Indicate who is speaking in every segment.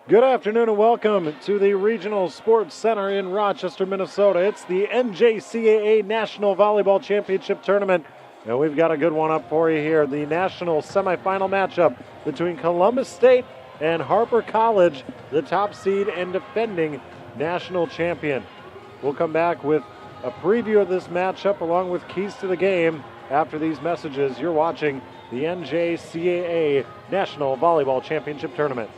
Speaker 1: Good afternoon and welcome to the Regional Sports Center in Rochester, Minnesota. It's the NJCAA National Volleyball Championship Tournament, and we've got a good one up for you here. The national semifinal matchup between Columbus State and Harper College, the top seed and defending national champion. We'll come back with a preview of this matchup along with keys to the game after these messages. You're watching the NJCAA National Volleyball Championship Tournament.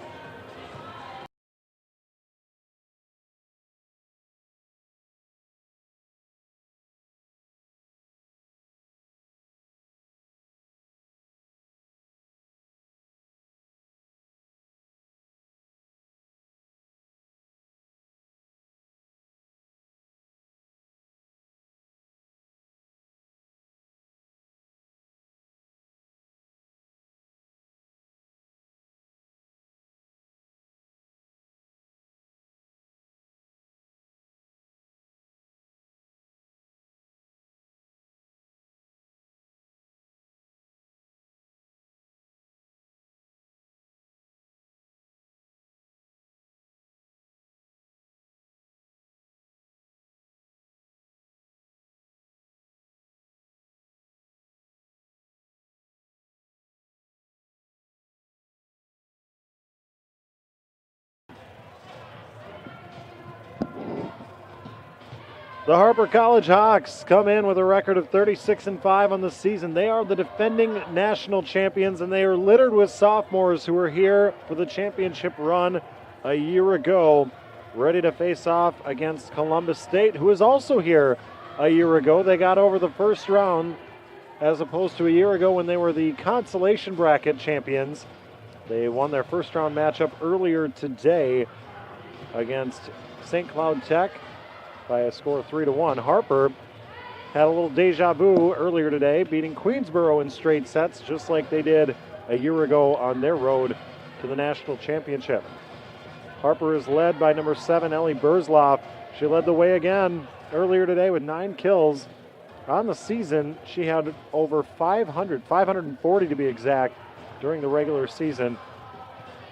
Speaker 1: The Harper College Hawks come in with a record of 36-5 on the season. They are the defending national champions, and they are littered with sophomores who were here for the championship run a year ago, ready to face off against Columbus State, who was also here a year ago. They got over the first round as opposed to a year ago when they were the consolation bracket champions. They won their first round matchup earlier today against St. Cloud Tech by a score of 3-1. Harper had a little deja vu earlier today, beating Queensboro in straight sets, just like they did a year ago on their road to the national championship. Harper is led by number 7, Ellie Burzloff. She led the way again earlier today with 9 kills. On the season, she had over 540 to be exact, during the regular season.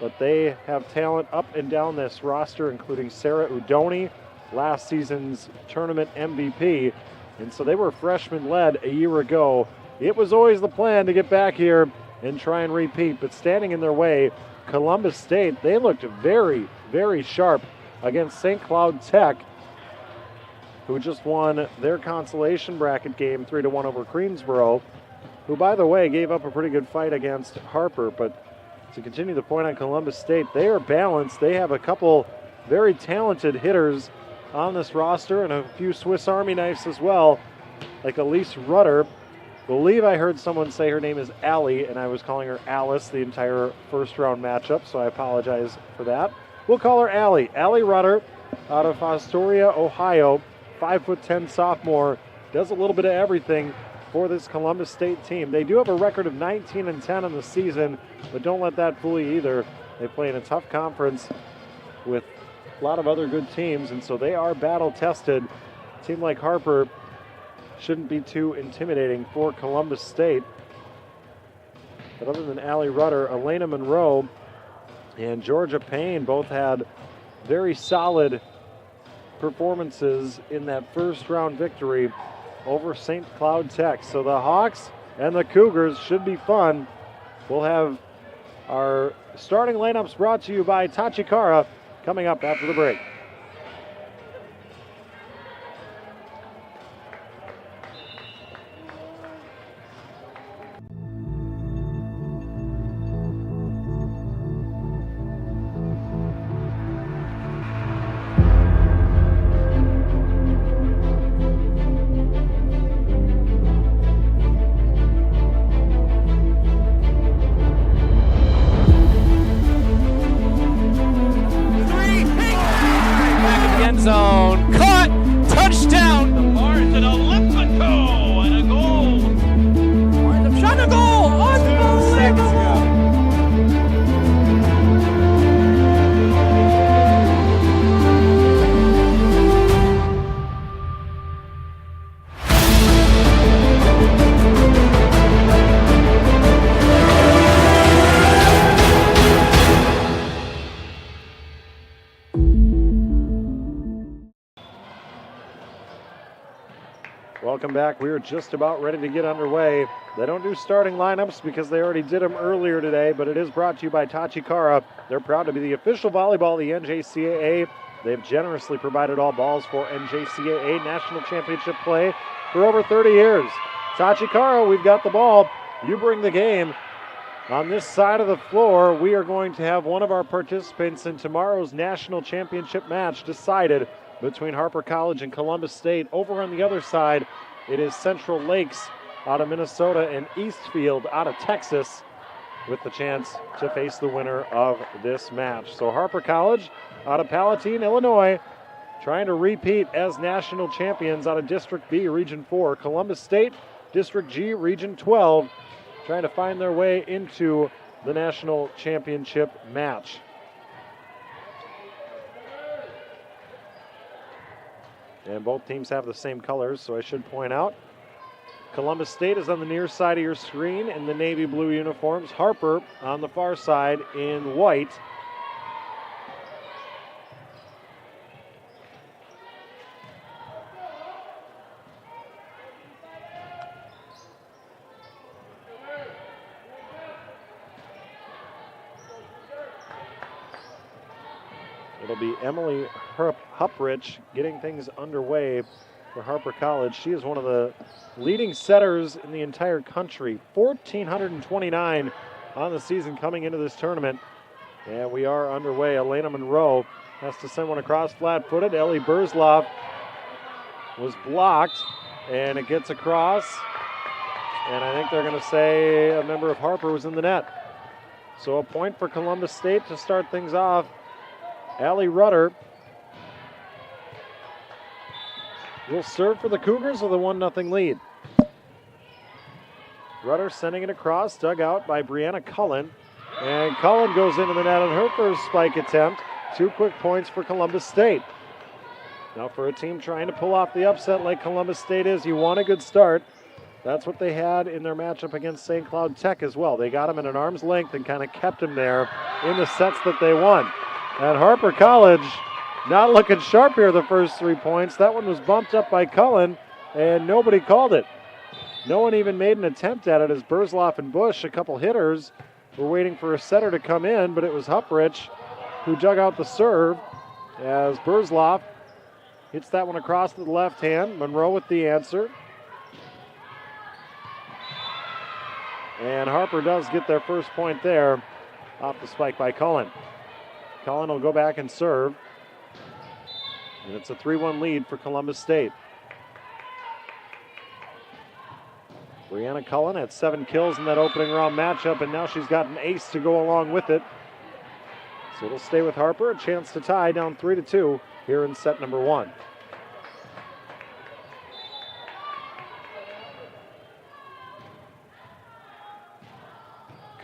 Speaker 1: But they have talent up and down this roster, including Sarah Udoni, last season's tournament MVP, and so they were freshman-led a year ago. It was always the plan to get back here and try and repeat, but standing in their way, Columbus State, they looked very, very sharp against St. Cloud Tech, who just won their consolation bracket game 3-1 over Queensboro, who, by the way, gave up a pretty good fight against Harper. But to continue the point on Columbus State, they are balanced. They have a couple very talented hitters on this roster and a few Swiss Army knives as well, like Elise Rutter. Believe I heard someone say her name is Allie, and I was calling her Alice the entire first round matchup, so I apologize for that. We'll call her Allie. Allie Rutter out of Astoria, Ohio, 5'10" sophomore, does a little bit of everything for this Columbus State team. They do have a record of 19-10 on the season, but don't let that fool you either. They play in a tough conference with a lot of other good teams, and so they are battle-tested. A team like Harper shouldn't be too intimidating for Columbus State. But other than Allie Rutter, Elena Monroe and Georgia Payne both had very solid performances in that first-round victory over St. Cloud Tech. So the Hawks and the Cougars should be fun. We'll have our starting lineups brought to you by Tachikara coming up after the break. Welcome back. We are just about ready to get underway. They don't do starting lineups because they already did them earlier today, but it is brought to you by Tachikara. They're proud to be the official volleyball of the NJCAA. They've generously provided all balls for NJCAA National Championship play for over 30 years. Tachikara, we've got the ball. You bring the game. On this side of the floor, we are going to have one of our participants in tomorrow's National Championship match decided between Harper College and Columbus State. Over on the other side, it is Central Lakes out of Minnesota and Eastfield out of Texas with the chance to face the winner of this match. So Harper College out of Palatine, Illinois, trying to repeat as national champions out of District B, Region 4. Columbus State, District G, Region 12, trying to find their way into the national championship match. And both teams have the same colors, so I should point out Columbus State is on the near side of your screen in the navy blue uniforms. Harper on the far side in white. It'll be Emily Huprich getting things underway for Harper College. She is one of the leading setters in the entire country. 1,429 on the season coming into this tournament. And we are underway. Elena Monroe has to send one across flat-footed. Ellie Burzloff was blocked, and it gets across. And I think they're going to say a member of Harper was in the net. So a point for Columbus State to start things off. Allie Rudder will serve for the Cougars with a 1-0 lead. Rudder sending it across, dug out by Brianna Cullen. And Cullen goes into the net on her first spike attempt. 2 quick points for Columbus State. Now for a team trying to pull off the upset like Columbus State is, you want a good start. That's what they had in their matchup against St. Cloud Tech as well. They got them at an arm's length and kind of kept them there in the sets that they won. And Harper College not looking sharp here the first 3 points. That one was bumped up by Cullen, and nobody called it. No one even made an attempt at it as Burzloff and Bush, a couple hitters, were waiting for a setter to come in, but it was Huprich who dug out the serve as Burzloff hits that one across to the left hand. Monroe with the answer. And Harper does get their first point there off the spike by Cullen. Cullen will go back and serve. And it's a 3-1 lead for Columbus State. Brianna Cullen had 7 kills in that opening round matchup, and now she's got an ace to go along with it. So it'll stay with Harper, a chance to tie down 3-2 here in set number 1.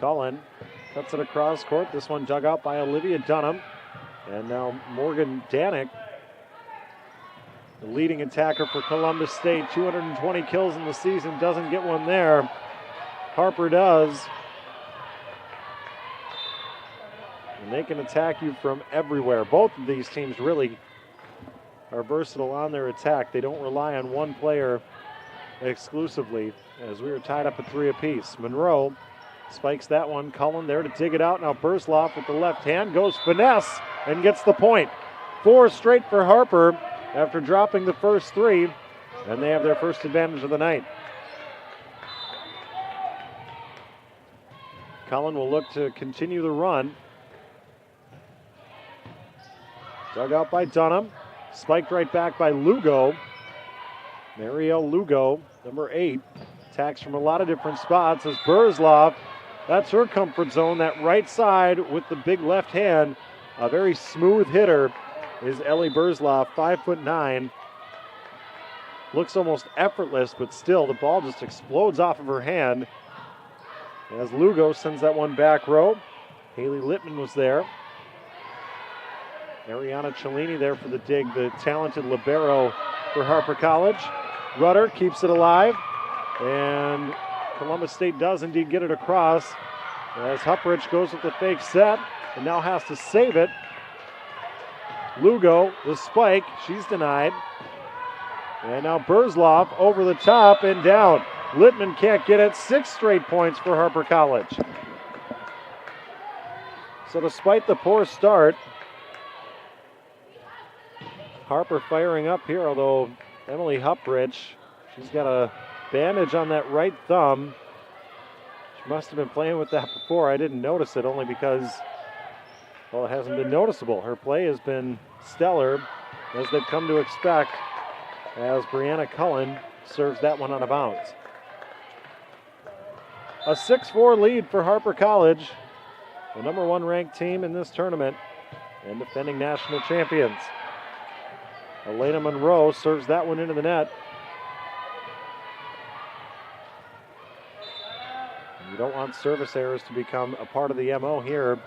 Speaker 1: Cullen cuts it across court. This one dug out by Olivia Dunham. And now Morgan Danick, the leading attacker for Columbus State. 220 kills in the season, doesn't get one there. Harper does. And they can attack you from everywhere. Both of these teams really are versatile on their attack. They don't rely on one player exclusively, as we are tied up at 3 apiece. Monroe spikes that one. Cullen there to dig it out. Now Burzloff with the left hand goes finesse and gets the point. 4 straight for Harper after dropping the first 3, and they have their first advantage of the night. Cullen will look to continue the run. Dug out by Dunham. Spiked right back by Lugo. Marielle Lugo, number 8, attacks from a lot of different spots as Burzloff, that's her comfort zone, that right side with the big left hand. A very smooth hitter is Ellie Burzloff, 5'9". Looks almost effortless, but still the ball just explodes off of her hand as Lugo sends that one back row. Haley Littman was there. Ariana Cellini there for the dig, the talented libero for Harper College. Rudder keeps it alive, and Columbus State does indeed get it across as Huprich goes with the fake set and now has to save it. Lugo, the spike, she's denied. And now Burzloff over the top and down. Littman can't get it. 6 straight points for Harper College. So despite the poor start, Harper firing up here, although Emily Huprich, she's got a bandage on that right thumb. She must have been playing with that before. I didn't notice it only because, well, it hasn't been noticeable. Her play has been stellar, as they've come to expect, as Brianna Cullen serves that one out of bounds. A 6-4 lead for Harper College, the number 1 ranked team in this tournament and defending national champions. Elena Monroe serves that one into the net. You don't want service errors to become a part of the MO here.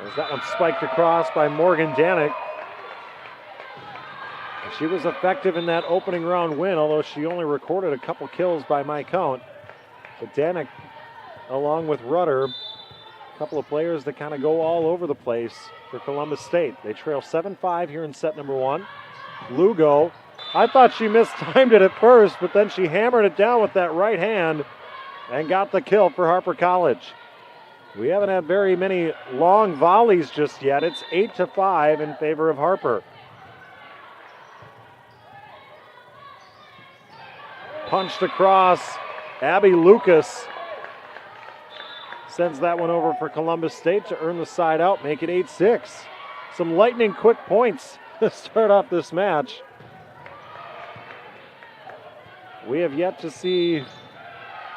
Speaker 1: As that one spiked across by Morgan Danek. She was effective in that opening round win, although she only recorded a couple kills by my count. But Danek, along with Rudder, a couple of players that kind of go all over the place for Columbus State. They trail 7-5 here in set number 1. Lugo, I thought she mistimed it at first, but then she hammered it down with that right hand and got the kill for Harper College. We haven't had very many long volleys just yet. It's 8-5 in favor of Harper. Punched across. Abby Lucas sends that one over for Columbus State to earn the side out, make it 8-6. Some lightning quick points to start off this match. We have yet to see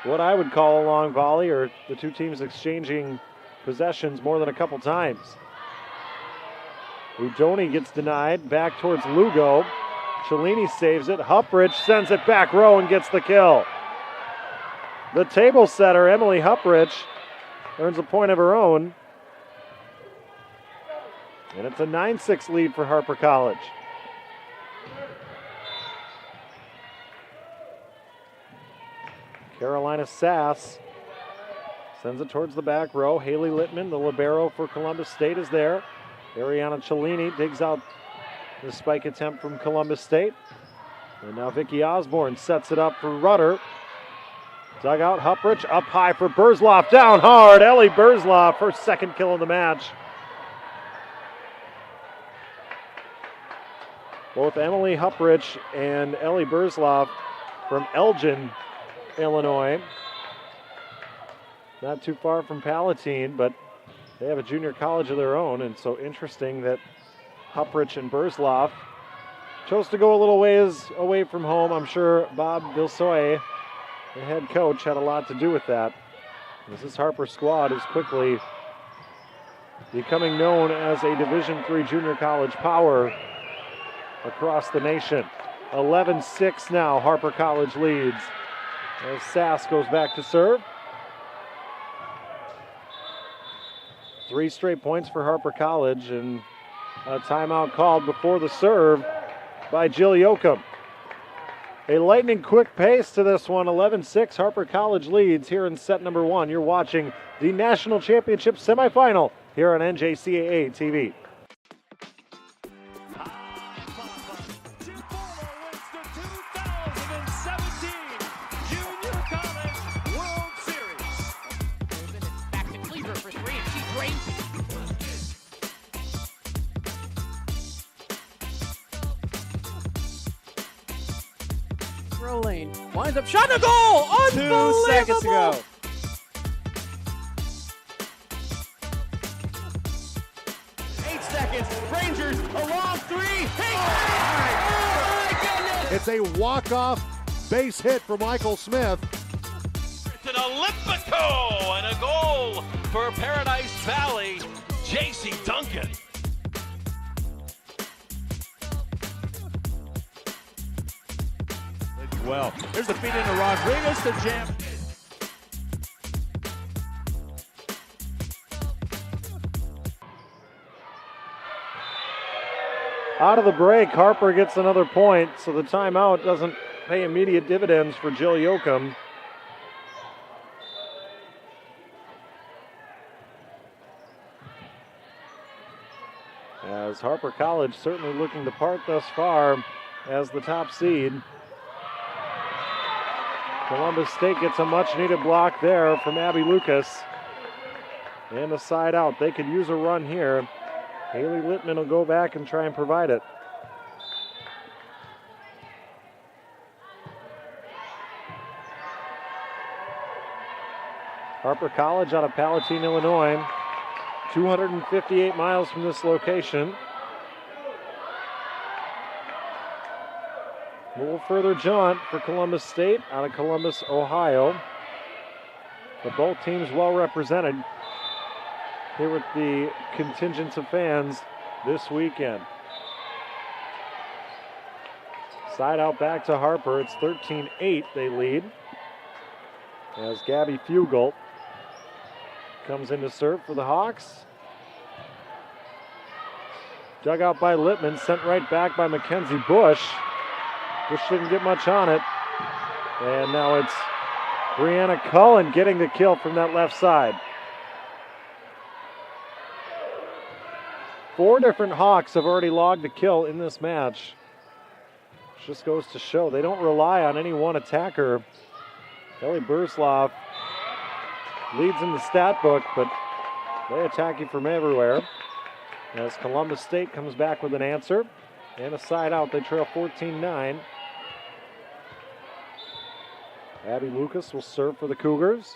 Speaker 1: what I would call a long volley, or the two teams exchanging possessions more than a couple times. Udoni gets denied, back towards Lugo. Cellini saves it. Huprich sends it back row and gets the kill. The table setter, Emily Huprich, earns a point of her own. And it's a 9-6 lead for Harper College. Carolina Sass sends it towards the back row. Haley Littman, the libero for Columbus State, is there. Ariana Cellini digs out the spike attempt from Columbus State. And now Vicky Osborne sets it up for Rudder. Dug out Huprich, up high for Burzloff, down hard. Ellie Burzloff, her second kill of the match. Both Emily Huprich and Ellie Burzloff from Elgin, Illinois. Not too far from Palatine, but they have a junior college of their own, and so interesting that Huprich and Burzloff chose to go a little ways away from home. I'm sure Bob Vilsoy, the head coach, had a lot to do with that. This Harper squad is quickly becoming known as a Division III junior college power across the nation. 11-6 now, Harper College leads as Sass goes back to serve. 3 straight points for Harper College, and a timeout called before the serve by Jill Yoakum. A lightning quick pace to this one. 11-6, Harper College leads here in set number 1. You're watching the National Championship semifinal here on NJCAA TV.
Speaker 2: Lane winds up, shot, a goal!
Speaker 3: 2 seconds to go.
Speaker 4: Rangers, a long 3. Oh my goodness!
Speaker 3: It's a walk-off base hit for Michael Smith.
Speaker 4: It's an Olympico and a goal for Paradise Valley, J.C. Duncan.
Speaker 5: Well, there's the feed into Rodriguez to jam.
Speaker 1: Out of the break, Harper gets another point, so the timeout doesn't pay immediate dividends for Jill Yoakum. as Harper College certainly looking the part thus far as the top seed. Columbus State gets a much-needed block there from Abby Lucas. And a side out. They could use a run here. Haley Littman will go back and try and provide it. Harper College out of Palatine, Illinois. 258 miles from this location. A little further jaunt for Columbus State out of Columbus, Ohio. But both teams well represented here with the contingents of fans this weekend. Side out back to Harper. It's 13-8 they lead. As Gabby Fugel comes in to serve for the Hawks. Dug out by Littman, sent right back by Mackenzie Bush. Bush didn't get much on it. And now it's Brianna Cullen getting the kill from that left side. 4 different Hawks have already logged a kill in this match. Just goes to show they don't rely on any one attacker. Kelly Bursloff leads in the stat book, but they attack you from everywhere. As Columbus State comes back with an answer and a side out, they trail 14-9. Abby Lucas will serve for the Cougars.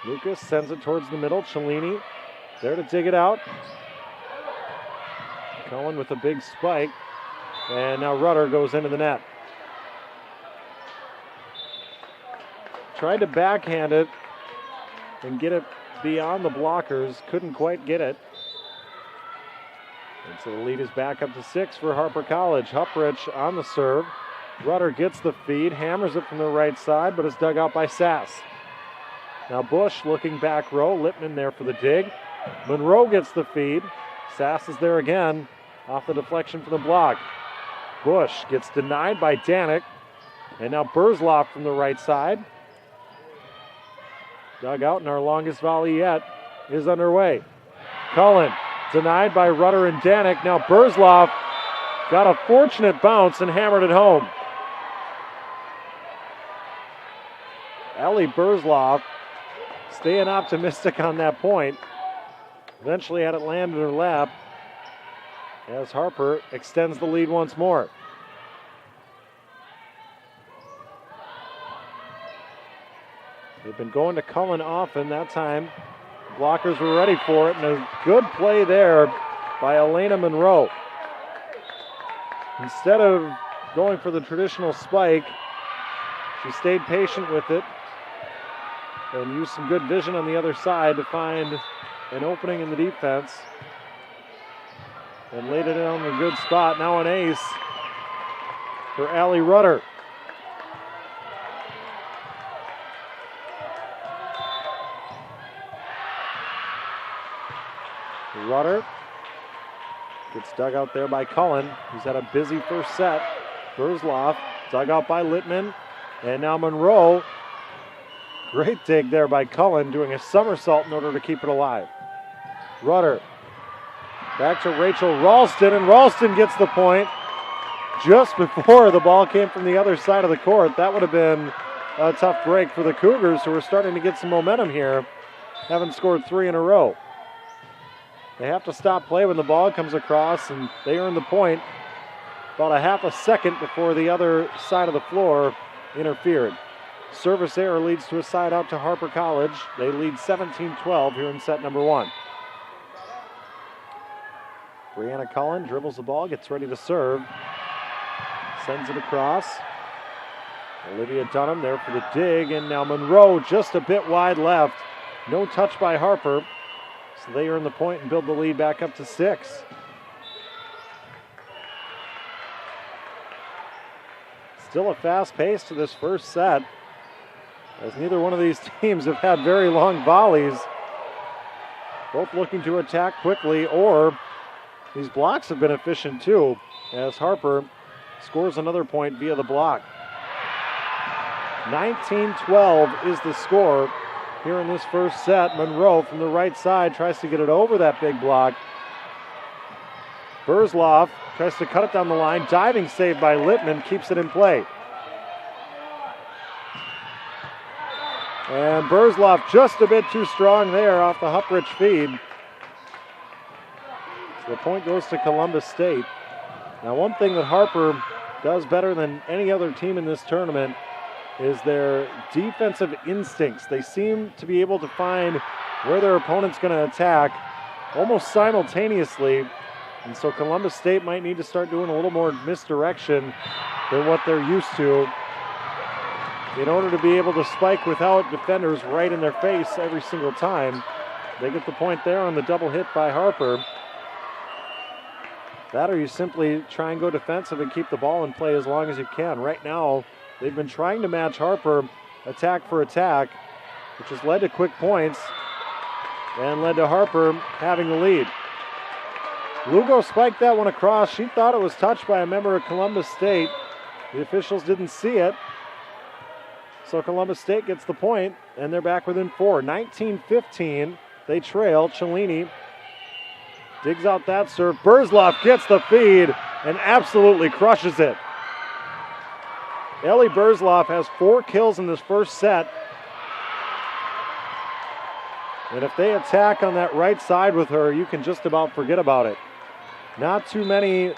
Speaker 1: Lucas sends it towards the middle. Cellini there to dig it out. Cullen with a big spike. And now Rudder goes into the net. Tried to backhand it and get it beyond the blockers. Couldn't quite get it. And so the lead is back up to 6 for Harper College. Huprich on the serve. Rudder gets the feed, hammers it from the right side, but it's dug out by Sass. Now Bush looking back row. Littman there for the dig. Monroe gets the feed. Sass is there again off the deflection for the block. Bush gets denied by Danik. And now Bursloff from the right side. Dug out, and our longest volley yet is underway. Cullen denied by Rudder and Danik. Now Bursloff got a fortunate bounce and hammered it home. Ellie Bursloff staying optimistic on that point. Eventually had it land in her lap as Harper extends the lead once more. They've been going to Cullen often. That time, blockers were ready for it, and a good play there by Elena Monroe. Instead of going for the traditional spike, she stayed patient with it and used some good vision on the other side to find an opening in the defense and laid it on a good spot. Now an ace for Allie Rudder. Rudder gets dug out there by Cullen, who's had a busy first set. Bursloff dug out by Littman, and now Monroe. Great dig there by Cullen, doing a somersault in order to keep it alive. Rudder back to Rachel Ralston, and Ralston gets the point just before the ball came from the other side of the court. That would have been a tough break for the Cougars, who are starting to get some momentum here, having scored 3 in a row. They have to stop play when the ball comes across, and they earn the point about a half a second before the other side of the floor interfered. Service error leads to a side out to Harper College. They lead 17-12 here in set number 1. Brianna Cullen dribbles the ball, gets ready to serve. Sends it across. Olivia Dunham there for the dig, and now Monroe just a bit wide left. No touch by Harper. So they earn the point and build the lead back up to 6. Still a fast pace to this first set, as neither one of these teams have had very long volleys. Both looking to attack quickly, or these blocks have been efficient too, as Harper scores another point via the block. 19-12 is the score here in this first set. Monroe from the right side tries to get it over that big block. Burzloff tries to cut it down the line. Diving save by Lippman keeps it in play. And Burzloff just a bit too strong there off the Huprich feed. So the point goes to Columbus State. Now, one thing that Harper does better than any other team in this tournament is their defensive instincts. They seem to be able to find where their opponent's going to attack almost simultaneously. And so Columbus State might need to start doing a little more misdirection than what they're used to in order to be able to spike without defenders right in their face every single time. They get the point there on the double hit by Harper. That, or you simply try and go defensive and keep the ball in play as long as you can. Right now, they've been trying to match Harper attack for attack, which has led to quick points and led to Harper having the lead. Lugo spiked that one across. She thought it was touched by a member of Columbus State. The officials didn't see it. So Columbus State gets the point, and they're back within 4. 19-15. They trail. Cellini digs out that serve. Burzloff gets the feed and absolutely crushes it. Ellie Burzloff has 4 kills in this first set. And if they attack on that right side with her, you can just about forget about it. Not too many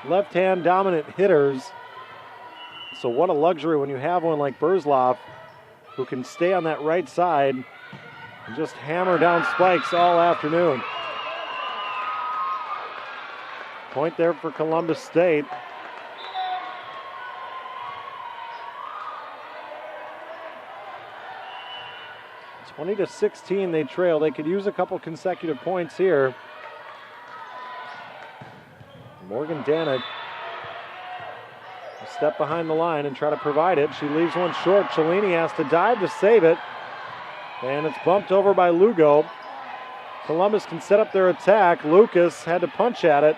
Speaker 1: left-hand dominant hitters. So what a luxury when you have one like Burzloff who can stay on that right side and just hammer down spikes all afternoon. Point there for Columbus State. – 20-16 they trail. They could use a couple consecutive points here. Morgan Danek a step behind the line and try to provide it. She leaves one short. Cellini has to dive to save it. And it's bumped over by Lugo. Columbus can set up their attack. Lucas had to punch at it.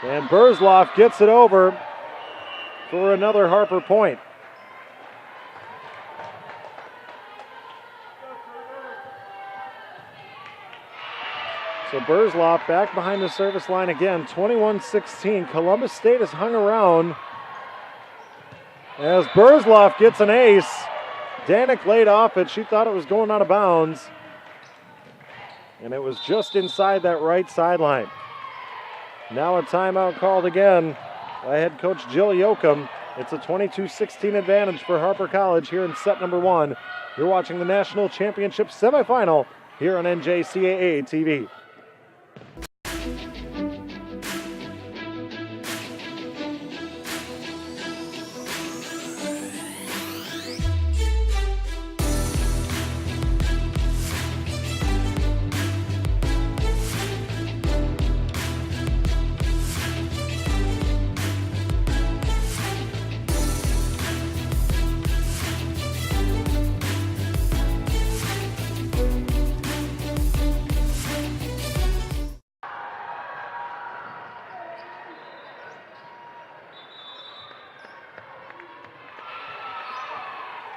Speaker 1: And Burzloff gets it over for another Harper point. So Burzloff back behind the service line again, 21-16. Columbus State has hung around as Burzloff gets an ace. Danek laid off it. She thought it was going out of bounds. And it was just inside that right sideline. Now a timeout called again by head coach Jill Yoakum. It's a 22-16 advantage for Harper College here in set number 1. You're watching the National Championship semifinal here on NJCAA TV.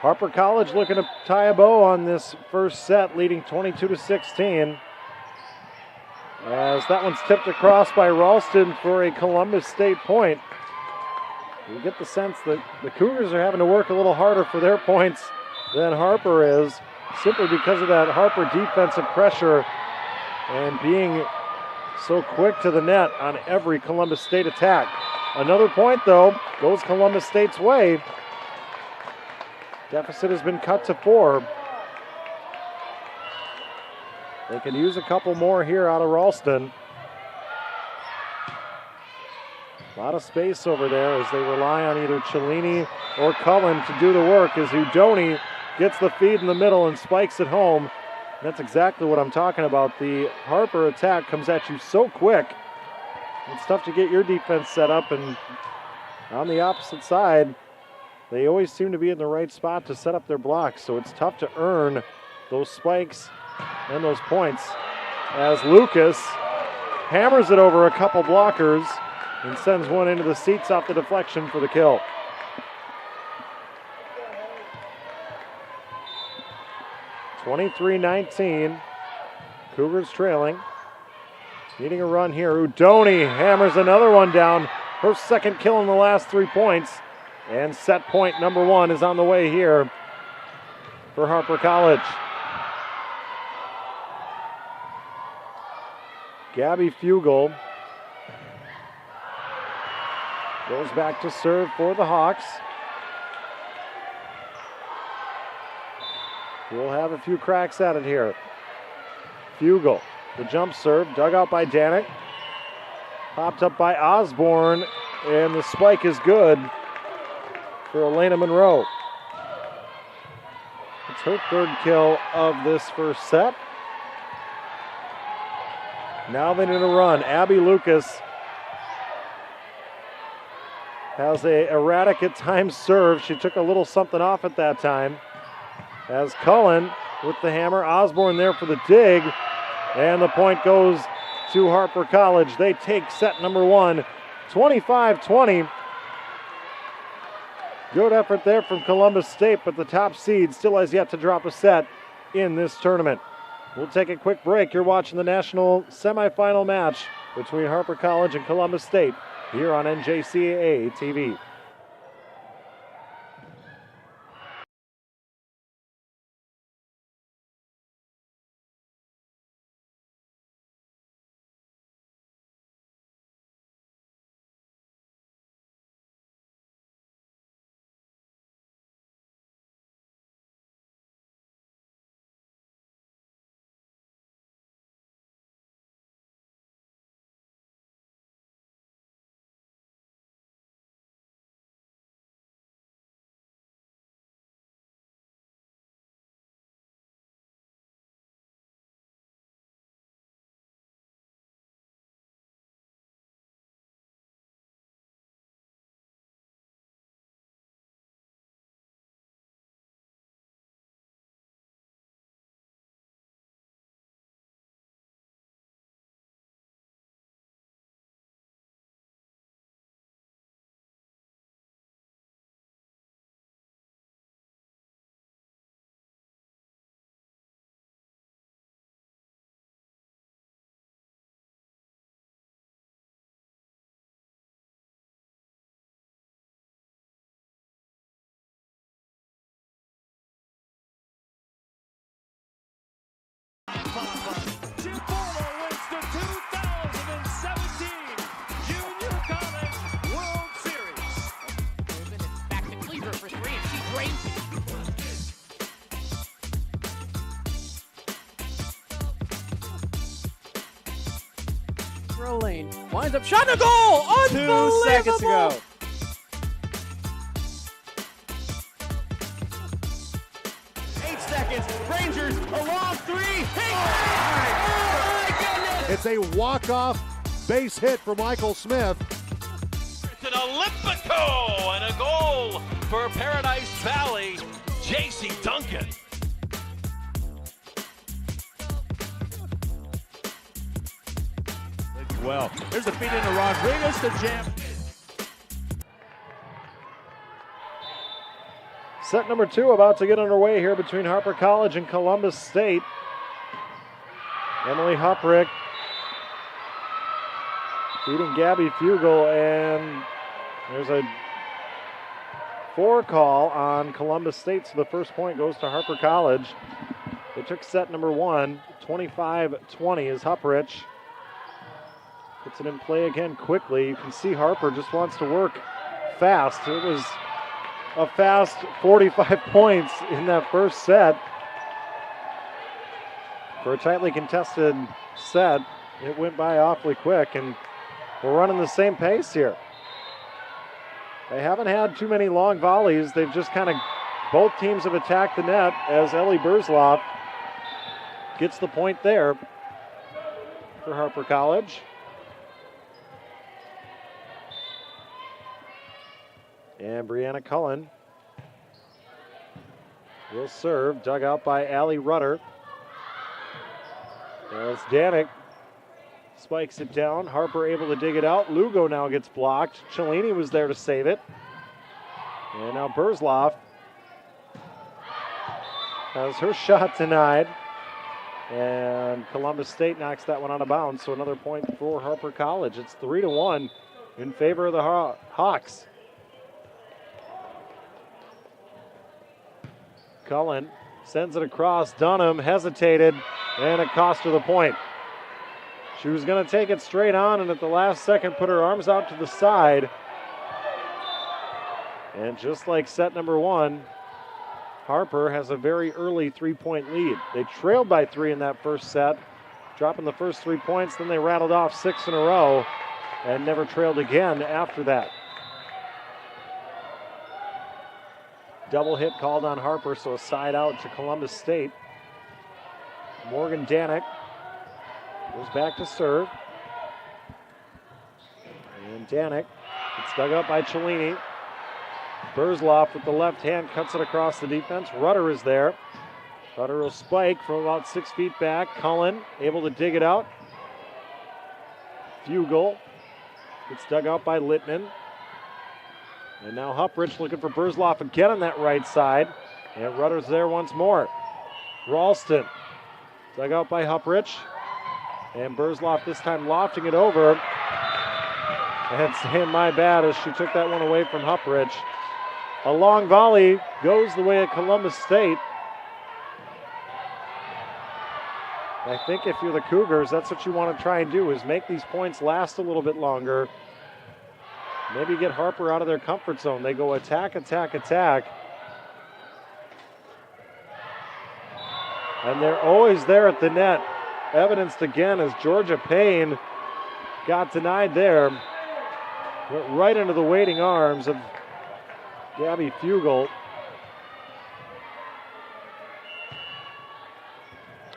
Speaker 1: Harper College looking to tie a bow on this first set, leading 22-16. As that one's tipped across by Ralston for a Columbus State point. You get the sense that the Cougars are having to work a little harder for their points than Harper is, simply because of that Harper defensive pressure and being so quick to the net on every Columbus State attack. Another point, though, goes Columbus State's way. Deficit has been cut to 4. They can use a couple more here out of Ralston. A lot of space over there as they rely on either Cellini or Cullen to do the work as Udoni gets the feed in the middle and spikes it home. And that's exactly what I'm talking about. The Harper attack comes at you so quick. It's tough to get your defense set up, and on the opposite side, they always seem to be in the right spot to set up their blocks, so it's tough to earn those spikes and those points. As Lucas hammers it over a couple blockers and sends one into the seats off the deflection for the kill. (23-19). Cougars trailing. Needing a run here. Udoni hammers another one down. Her second kill in the last 3 points. And set point number 1 is on the way here for Harper College. Gabby Fugel goes back to serve for the Hawks. We'll have a few cracks at it here. Fugel, the jump serve, dug out by Danik. Popped up by Osborne, and the spike is good for Elena Monroe. It's her third kill of this first set. Now they need a run. Abby Lucas has a erratic at times serve. She took a little something off at that time. As Cullen with the hammer. Osborne there for the dig. And the point goes to Harper College. They take set number 1, 25-20. Good effort there from Columbus State, but the top seed still has yet to drop a set in this tournament. We'll take a quick break. You're watching the national semifinal match between Harper College and Columbus State here on NJCAA TV.
Speaker 2: Lane winds up, shot, a goal!
Speaker 5: 2 seconds to go. Rangers, a long 3. Oh my goodness!
Speaker 3: It's a walk-off base hit for Michael Smith.
Speaker 4: It's an Olympico and a goal for Paradise Valley, J.C. Duncan.
Speaker 5: Well, there's the feed into Rodriguez to jam.
Speaker 1: Set number 2 about to get underway here between Harper College and Columbus State. Emily Huprick feeding Gabby Fugel, and there's a 4 call on Columbus State, so the first point goes to Harper College. They took set number 1, 25-20 is Huprick. Puts it in play again quickly. You can see Harper just wants to work fast. It was a fast 45 points in that first set. For a tightly contested set, it went by awfully quick, and we're running the same pace here. They haven't had too many long volleys. They've just kind of, both teams have attacked the net as Ellie Burzloff gets the point there for Harper College. And Brianna Cullen will serve, dug out by Allie Rudder. As Danik spikes it down, Harper able to dig it out. Lugo now gets blocked. Cellini was there to save it. And now Burzloff has her shot denied. And Columbus State knocks that one out of bounds, so another point for Harper College. It's 3-1 in favor of the Hawks. Cullen sends it across. Dunham hesitated, and it cost her the point. She was going to take it straight on, and at the last second put her arms out to the side. And just like set number one, Harper has a very early 3-point lead. They trailed by 3 in that first set, dropping the first 3 points. Then they rattled off 6 in a row and never trailed again after that. Double hit called on Harper, so a side out to Columbus State. Morgan Danek goes back to serve. And Danek gets dug up by Cellini. Burzloff with the left hand cuts it across the defense. Rudder is there. Rudder will spike from about 6 feet back. Cullen able to dig it out. Fugel gets dug out by Littman. And now Hupprich looking for Burzloff again on that right side. And Rudder's there once more. Ralston dug out by Hupprich. And Burzloff this time lofting it over. And saying my bad as she took that one away from Hupprich. A long volley goes the way of Columbus State. I think if you're the Cougars, that's what you want to try and do, is make these points last a little bit longer. Maybe get Harper out of their comfort zone. They go attack, attack, attack. And they're always there at the net. Evidenced again as Georgia Payne got denied there. Went right into the waiting arms of Gabby Fugel.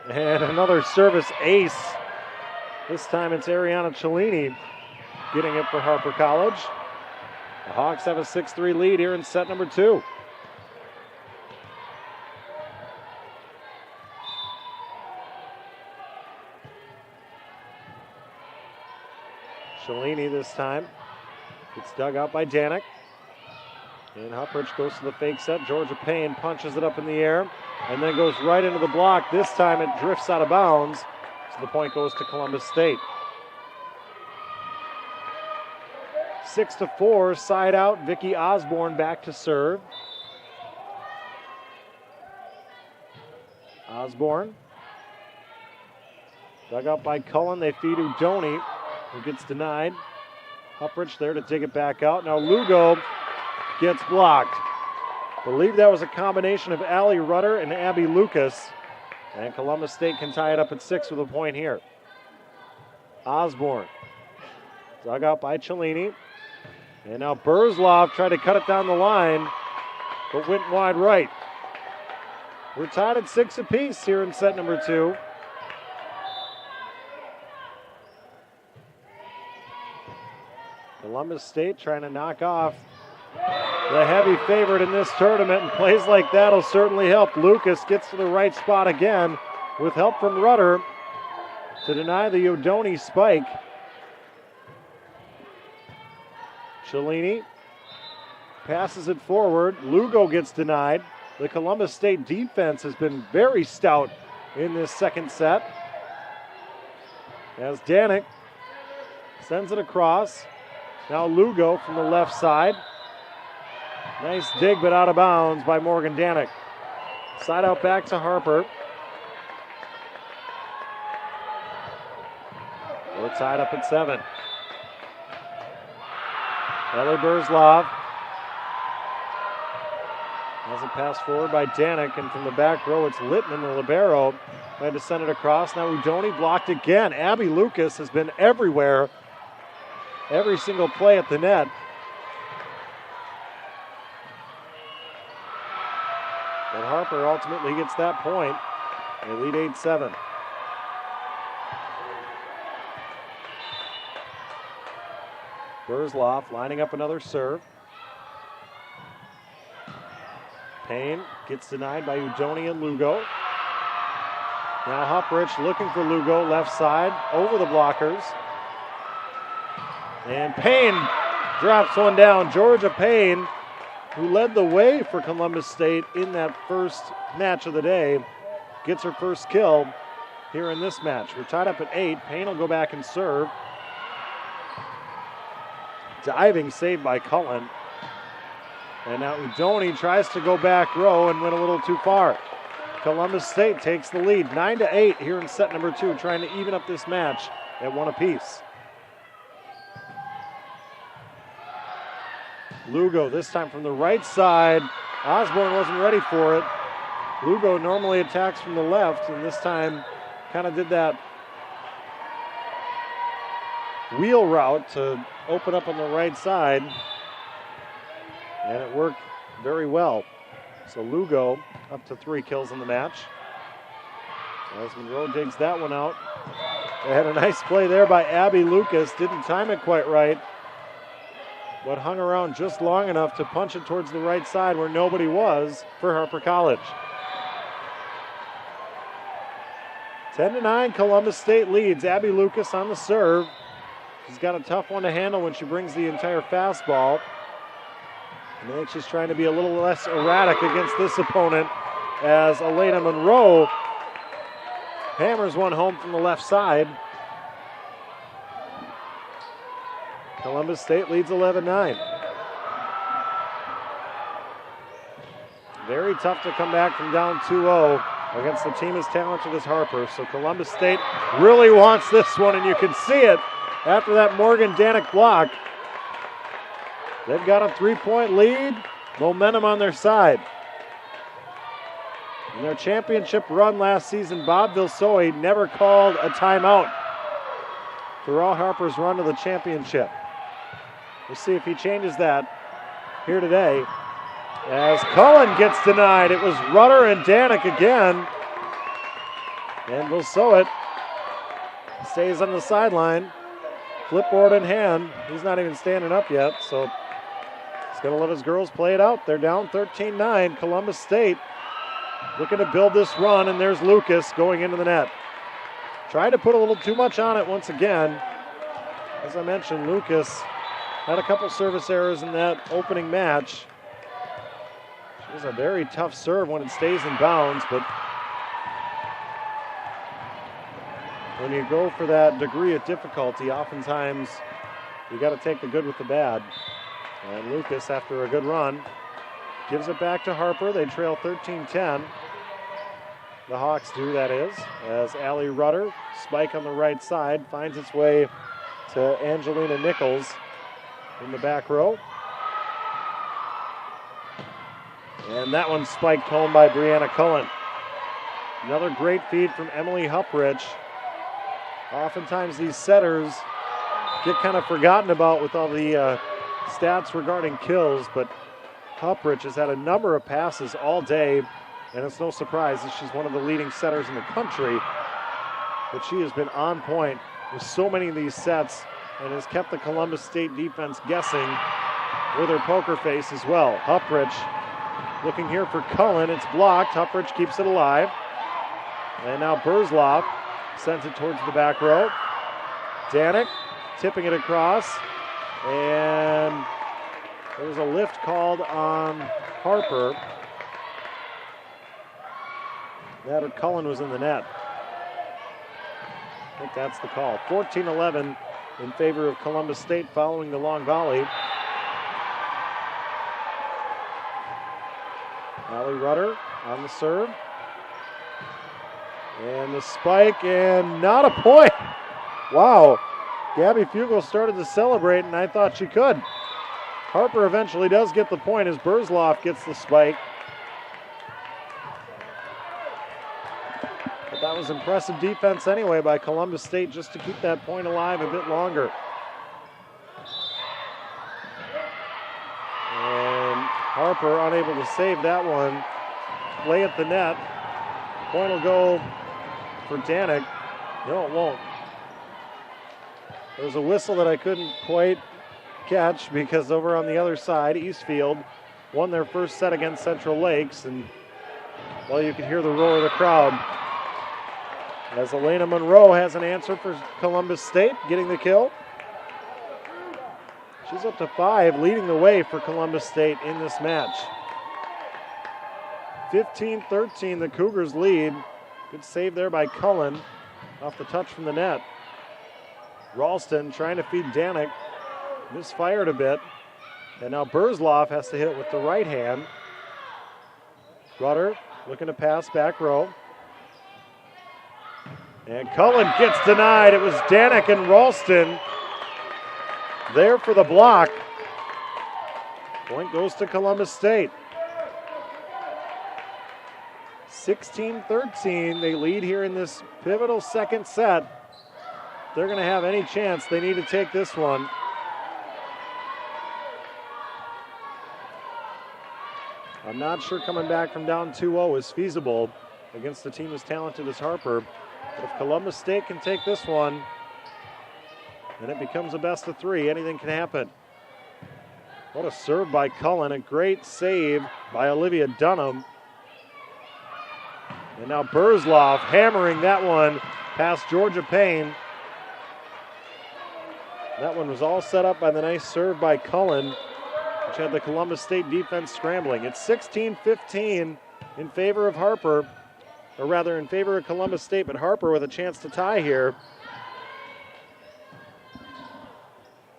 Speaker 1: And another service ace. This time it's Ariana Cellini getting it for Harper College. The Hawks have a 6-3 lead here in set number 2. Cellini this time gets dug out by Danek. And Hupprich goes to the fake set. Georgia Payne punches it up in the air and then goes right into the block. This time it drifts out of bounds, so the point goes to Columbus State. 6-4, side out. Vicky Osborne back to serve. Osborne dug out by Cullen. They feed Udoni, who gets denied. Hupprich there to dig it back out. Now Lugo gets blocked. Believe that was a combination of Allie Rudder and Abby Lucas. And Columbus State can tie it up at 6 with a point here. Osborne dug out by Cellini. And now Burzloff tried to cut it down the line, but went wide right. We're tied at 6 apiece here in set number 2. Columbus State trying to knock off the heavy favorite in this tournament, and plays like that will certainly help. Lucas gets to the right spot again with help from Rudder to deny the Udoni spike. Cellini passes it forward. Lugo gets denied. The Columbus State defense has been very stout in this second set. As Danek sends it across. Now Lugo from the left side. Nice dig, but out of bounds by Morgan Danek. Side out back to Harper. We're tied up at 7. Ellie Burzloff has a pass forward by Danek, and from the back row it's Littman, the libero, trying to send it across. Now Udoni blocked again. Abby Lucas has been everywhere. Every single play at the net. But Harper ultimately gets that point. They lead 8-7. Burzloff lining up another serve. Payne gets denied by Udoni and Lugo. Now Hupprich looking for Lugo, left side, over the blockers. And Payne drops one down. Georgia Payne, who led the way for Columbus State in that first match of the day, gets her first kill. here in this match. We're tied up at 8. Payne will go back and serve. Diving save by Cullen. And now Udoni tries to go back row and went a little too far. Columbus State takes the lead, 9-8 here in set number 2, trying to even up this match at 1 apiece. Lugo this time from the right side. Osborne wasn't ready for it. Lugo normally attacks from the left, and this time kind of did that wheel route to open up on the right side, and it worked very well. So Lugo up to 3 kills in the match. As Monroe digs that one out. They had a nice play there by Abby Lucas. Didn't time it quite right, but hung around just long enough to punch it towards the right side where nobody was for Harper College. 10-9, Columbus State leads. Abby Lucas on the serve. She's got a tough one to handle when she brings the entire fastball. And I think she's trying to be a little less erratic against this opponent as Elena Monroe hammers one home from the left side. Columbus State leads 11-9. Very tough to come back from down 2-0 against a team as talented as Harper. So Columbus State really wants this one, and you can see it after that Morgan Danek block. They've got a 3-point lead, momentum on their side. In their championship run last season, Bob Vilsoe never called a timeout throughout Harper's run to the championship. We'll see if he changes that here today. As Cullen gets denied, it was Rudder and Danek again. And Vilsoe stays on the sideline, flipboard in hand. He's not even standing up yet, so he's going to let his girls play it out. They're down 13-9. Columbus State looking to build this run, and there's Lucas going into the net. Tried to put a little too much on it once again. As I mentioned, Lucas had a couple service errors in that opening match. She has a very tough serve when it stays in bounds, but when you go for that degree of difficulty, oftentimes you got to take the good with the bad. And Lucas, after a good run, gives it back to Harper. They trail 13-10. The Hawks do, that is, as Allie Rudder, spike on the right side, finds its way to Angelina Nichols in the back row. And that one spiked home by Brianna Cullen. Another great feed from Emily Hupprich. Oftentimes these setters get kind of forgotten about with all the stats regarding kills, but Hupprich has had a number of passes all day, and it's no surprise that she's one of the leading setters in the country. But she has been on point with so many of these sets and has kept the Columbus State defense guessing with her poker face as well. Hupprich looking here for Cullen. It's blocked. Hupprich keeps it alive. And now Burzloff sends it towards the back row. Danek tipping it across. And there was a lift called on Harper. That or Cullen was in the net. I think that's the call. 14-11 in favor of Columbus State following the long volley. Allie Rudder on the serve. And the spike, and not a point. Wow. Gabby Fugel started to celebrate, and I thought she could. Harper eventually does get the point as Burzloff gets the spike. But that was impressive defense anyway by Columbus State just to keep that point alive a bit longer. And Harper unable to save that one. Play at the net. Point will go for Danek. No, it won't. There was a whistle that I couldn't quite catch because over on the other side, Eastfield won their first set against Central Lakes, and well, you can hear the roar of the crowd as Elena Monroe has an answer for Columbus State, getting the kill. She's up to 5, leading the way for Columbus State in this match. 15-13, the Cougars lead. Good save there by Cullen. off the touch from the net. Ralston trying to feed Danik. Misfired a bit. And now Burzloff has to hit it with the right hand. Rutter looking to pass back row. And Cullen gets denied. It was Danik and Ralston there for the block. Point goes to Columbus State. 16-13. They lead here in this pivotal second set. If they're going to have any chance, they need to take this one. I'm not sure coming back from down 2-0 is feasible against a team as talented as Harper. But if Columbus State can take this one, then it becomes a best of three. Anything can happen. What a serve by Cullen. A great save by Olivia Dunham. And now Burzloff hammering that one past Georgia Payne. That one was all set up by the nice serve by Cullen, which had the Columbus State defense scrambling. It's 16-15 in favor of Harper, or rather in favor of Columbus State, but Harper with a chance to tie here.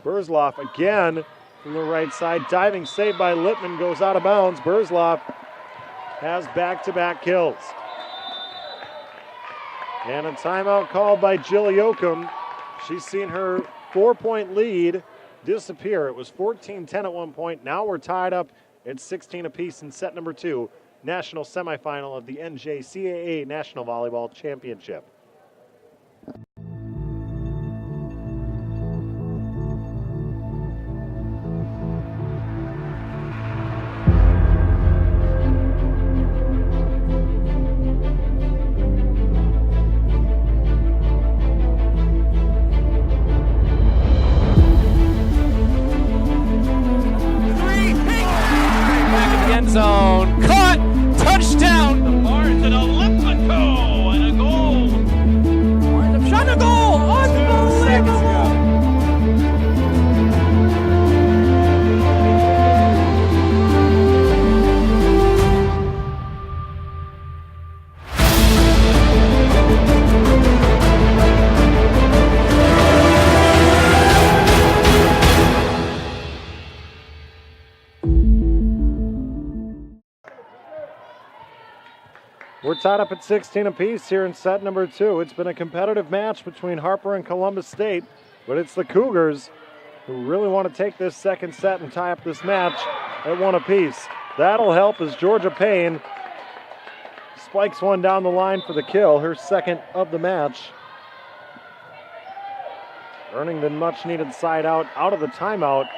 Speaker 1: Burzloff again from the right side. Diving save by Littman goes out of bounds. Burzloff has back-to-back kills. And a timeout called by Jill Yoakum. She's seen her 4-point lead disappear. It was 14-10 at one point. Now we're tied up at 16 apiece in set number 2, national semifinal of the NJCAA National Volleyball Championship.
Speaker 2: Zone. Caught. Touchdown.
Speaker 4: The margin, Olympico, and a goal.
Speaker 2: Winds up shot and a goal.
Speaker 5: 2 seconds ago.
Speaker 1: We're tied up at 16 apiece here in set number 2. It's been a competitive match between Harper and Columbus State, but it's the Cougars who really want to take this second set and tie up this match at 1 apiece. That'll help as Georgia Payne spikes one down the line for the kill, her second of the match. Earning the much-needed side out of the timeout.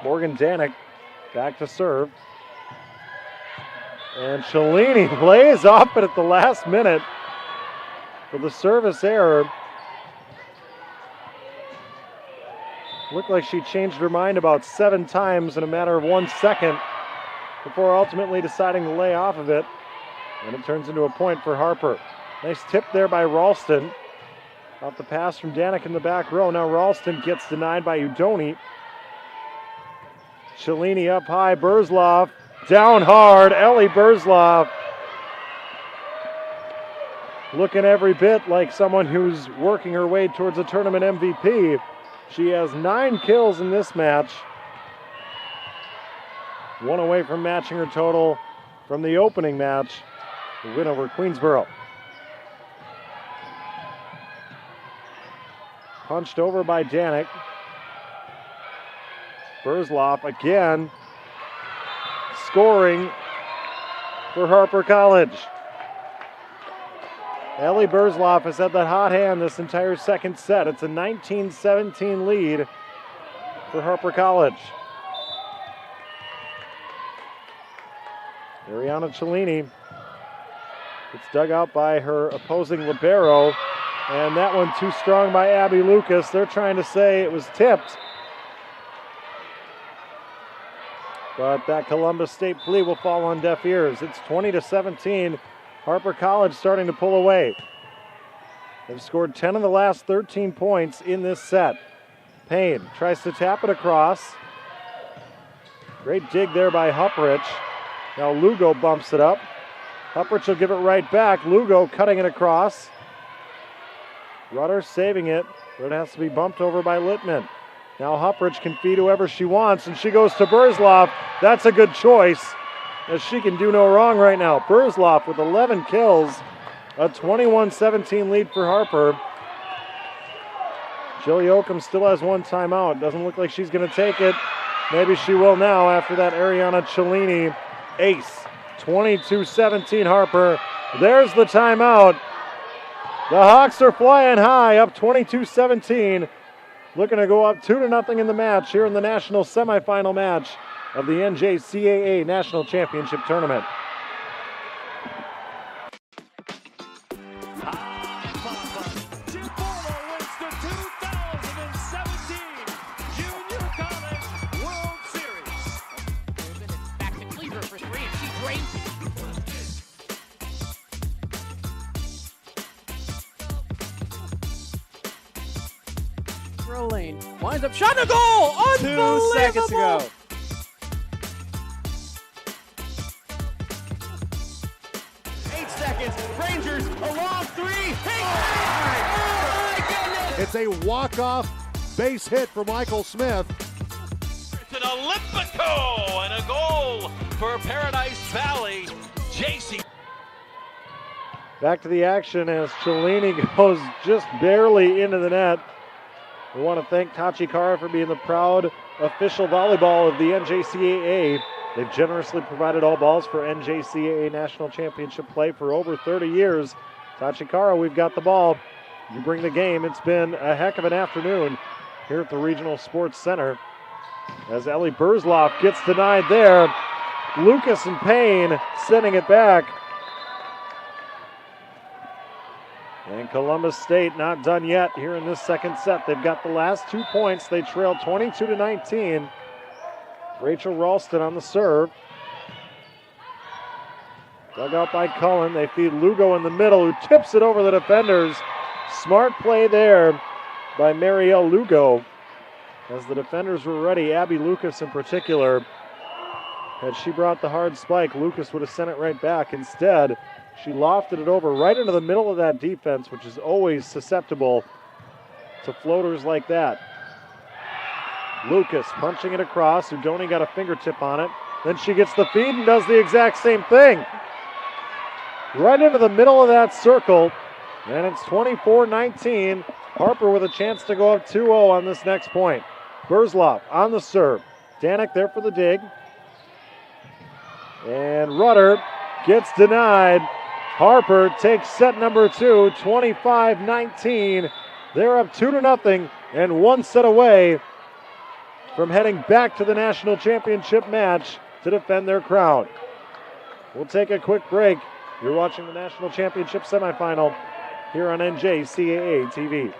Speaker 1: Morgan Danik back to serve. And Cellini lays off it at the last minute for the service error. Looked like she changed her mind about 7 times in a matter of 1 second before ultimately deciding to lay off of it. And it turns into a point for Harper. Nice tip there by Ralston. Off the pass from Danik in the back row. Now Ralston gets denied by Udoni. Cellini up high. Burzloff down hard. Ellie Burzloff looking every bit like someone who's working her way towards a tournament MVP. She has 9 kills in this match. 1 away from matching her total from the opening match, the win over Queensboro. Punched over by Danik. Burzloff again scoring for Harper College. Ellie Burzloff has had that hot hand this entire second set. It's a 19-17 lead for Harper College. Ariana Cellini gets dug out by her opposing libero, and that one too strong by Abby Lucas. They're trying to say it was tipped, but that Columbus State plea will fall on deaf ears. It's 20-17. Harper College starting to pull away. They've scored 10 of the last 13 points in this set. Payne tries to tap it across. Great dig there by Hupprich. Now Lugo bumps it up. Hupprich will give it right back. Lugo cutting it across. Rudder saving it, but it has to be bumped over by Littman. Now Huppridge can feed whoever she wants, and she goes to Burzloff. That's a good choice, as she can do no wrong right now. Burzloff with 11 kills, a 21-17 lead for Harper. Jill Yoakum still has one timeout. Doesn't look like she's going to take it. Maybe she will now after that Ariana Cellini ace. 22-17 Harper. There's the timeout. The Hawks are flying high, up 22-17. Looking to go up 2-0 in the match here in the national semifinal match of the NJCAA National Championship Tournament.
Speaker 2: Lane winds up, shot and a goal!
Speaker 5: 2 seconds ago. Rangers, a long three. Oh my goodness!
Speaker 3: It's a walk-off base hit for Michael Smith.
Speaker 4: It's an Olympico and a goal for Paradise Valley. JC.
Speaker 1: Back to the action as Cellini goes just barely into the net. We want to thank Tachikara for being the proud official volleyball of the NJCAA. They've generously provided all balls for NJCAA National Championship play for over 30 years. Tachikara, we've got the ball. You bring the game. It's been a heck of an afternoon here at the Regional Sports Center. As Ellie Burzloff gets denied there. Lucas and Payne sending it back. And Columbus State not done yet here in this second set. They've got the last 2 points. They trail 22-19. Rachel Ralston on the serve. Dug out by Cullen. They feed Lugo in the middle, who tips it over the defenders. Smart play there by Marielle Lugo. As the defenders were ready, Abby Lucas in particular. Had she brought the hard spike, Lucas would have sent it right back. Instead, she lofted it over right into the middle of that defense, which is always susceptible to floaters like that. Lucas punching it across. Udoni got a fingertip on it. Then she gets the feed and does the exact same thing. Right into the middle of that circle. And it's 24-19. Harper with a chance to go up 2-0 on this next point. Burzloff on the serve. Danik there for the dig. And Rudder gets denied. Harper takes set number 2, 25-19. They're up 2-0 and one set away from heading back to the national championship match to defend their crown. We'll take a quick break. You're watching the national championship semifinal here on NJCAA TV.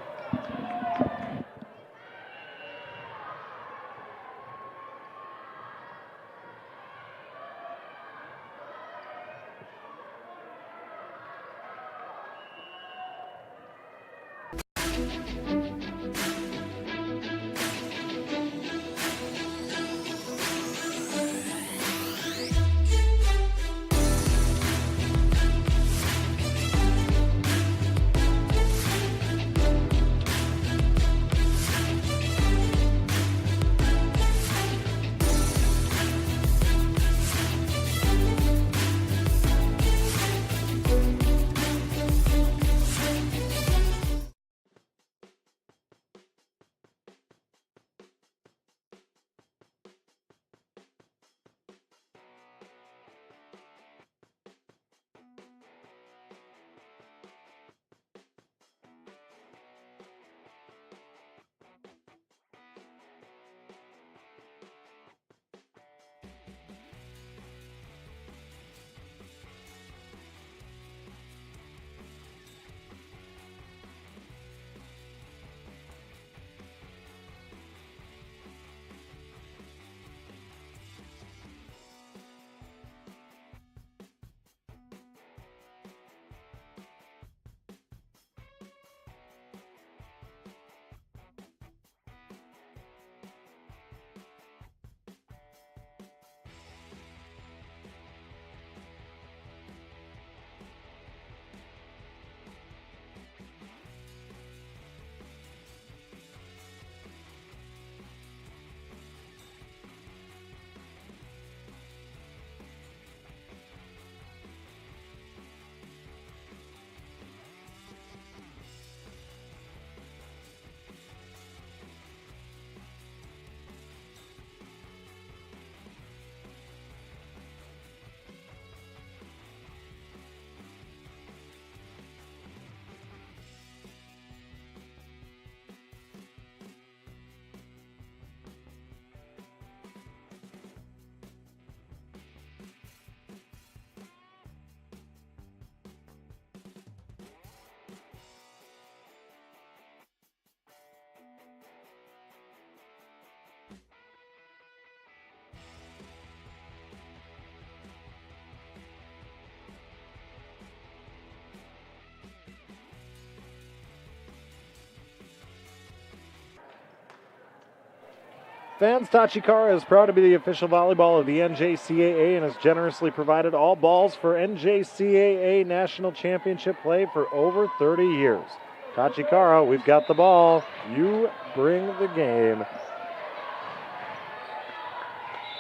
Speaker 1: Fans, Tachikara is proud to be the official volleyball of the NJCAA and has generously provided all balls for NJCAA National Championship play for over 30 years. Tachikara, we've got the ball. You bring the game.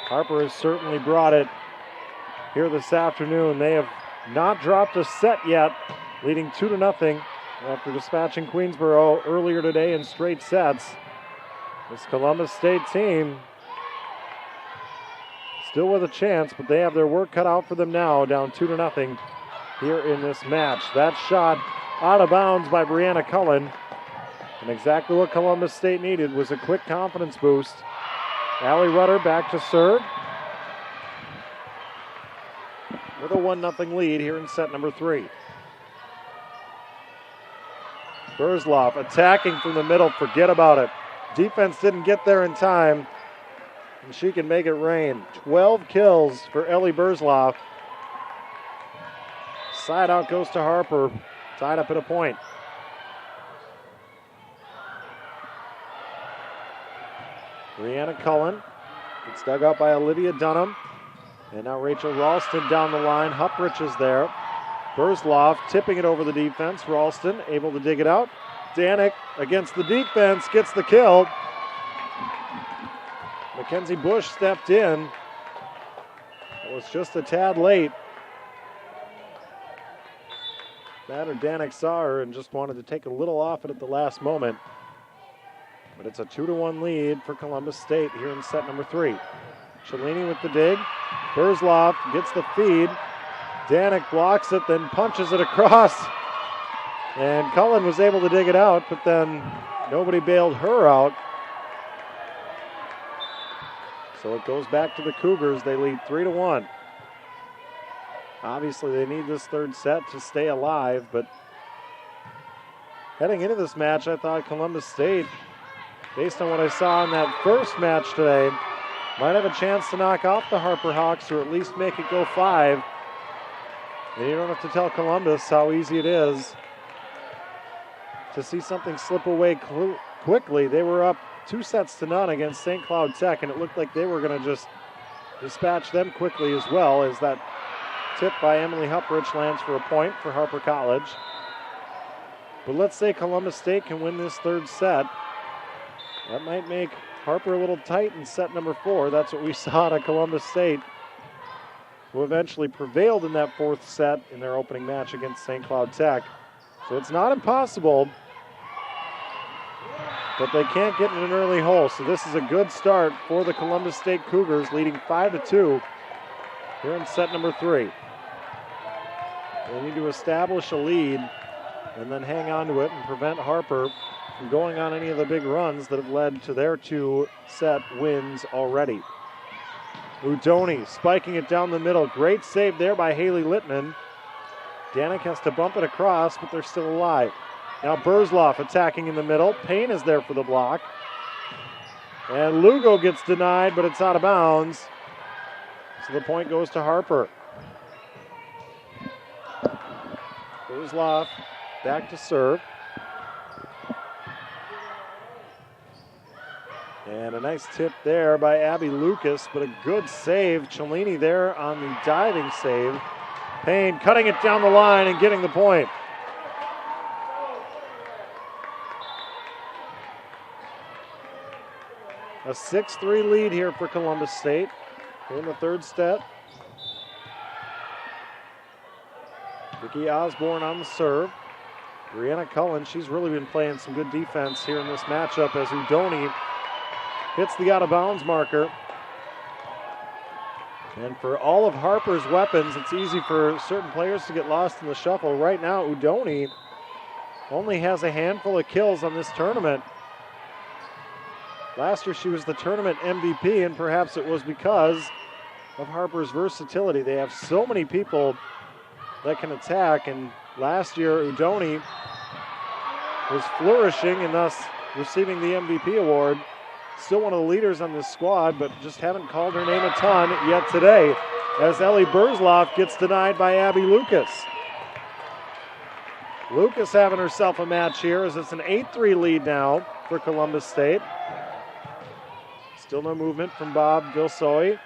Speaker 1: Harper has certainly brought it here this afternoon. They have not dropped a set yet, leading 2-0 after dispatching Queensboro earlier today in straight sets. This Columbus State team still with a chance, but they have their work cut out for them now, down 2-0 here in this match. That shot out of bounds by Brianna Cullen, and exactly what Columbus State needed was a quick confidence boost. Allie Rutter back to serve with a 1-0 lead here in set number 3. Burzloff attacking from the middle, forget about it. Defense didn't get there in time, and she can make it rain. 12 kills for Ellie Burzloff. Side out goes to Harper, tied up at a point. Brianna Cullen gets dug out by Olivia Dunham. And now Rachel Ralston down the line. Huprich is there. Burzloff tipping it over the defense. Ralston able to dig it out. Danik against the defense gets the kill. Mackenzie Bush stepped in. It was just a tad late. That or Danik saw her and just wanted to take a little off it at the last moment. But it's a 2-1 lead for Columbus State here in set number 3. Cellini with the dig. Burzloff gets the feed. Danik blocks it, then punches it across. And Cullen was able to dig it out, but then nobody bailed her out. So it goes back to the Cougars. They lead 3-1. Obviously, they need this third set to stay alive, but heading into this match, I thought Columbus State, based on what I saw in that first match today, might have a chance to knock off the Harper Hawks or at least make it go 5. And you don't have to tell Columbus how easy it is to see something slip away quickly. They were up 2-0 against St. Cloud Tech, and it looked like they were going to just dispatch them quickly as well, as that tip by Emily Huprich lands for a point for Harper College. But let's say Columbus State can win this third set. That might make Harper a little tight in set number 4. That's what we saw at Columbus State, who eventually prevailed in that 4th set in their opening match against St. Cloud Tech. So it's not impossible, but they can't get in an early hole. So this is a good start for the Columbus State Cougars, leading 5-2 here in set number 3. They need to establish a lead and then hang on to it and prevent Harper from going on any of the big runs that have led to their 2-set wins already. Udoni spiking it down the middle. Great save there by Haley Littman. Danik has to bump it across, but they're still alive. Now Burzloff attacking in the middle. Payne is there for the block. And Lugo gets denied, but it's out of bounds. So the point goes to Harper. Burzloff back to serve. And a nice tip there by Abby Lucas, but a good save. Cellini there on the diving save. Payne cutting it down the line and getting the point. A 6-3 lead here for Columbus State in the third set. Vicky Osborne on the serve. Brianna Cullen, she's really been playing some good defense here in this matchup as Udoni hits the out-of-bounds marker. And for all of Harper's weapons, it's easy for certain players to get lost in the shuffle. Right now, Udoni only has a handful of kills on this tournament. Last year, she was the tournament MVP, and perhaps it was because of Harper's versatility. They have so many people that can attack, and last year, Udoni was flourishing and thus receiving the MVP award. Still one of the leaders on this squad, but just haven't called her name a ton yet today, as Ellie Burzloff gets denied by Abby Lucas. Lucas having herself a match here as it's an 8-3 lead now for Columbus State. Still no movement from Bob Vilsoy.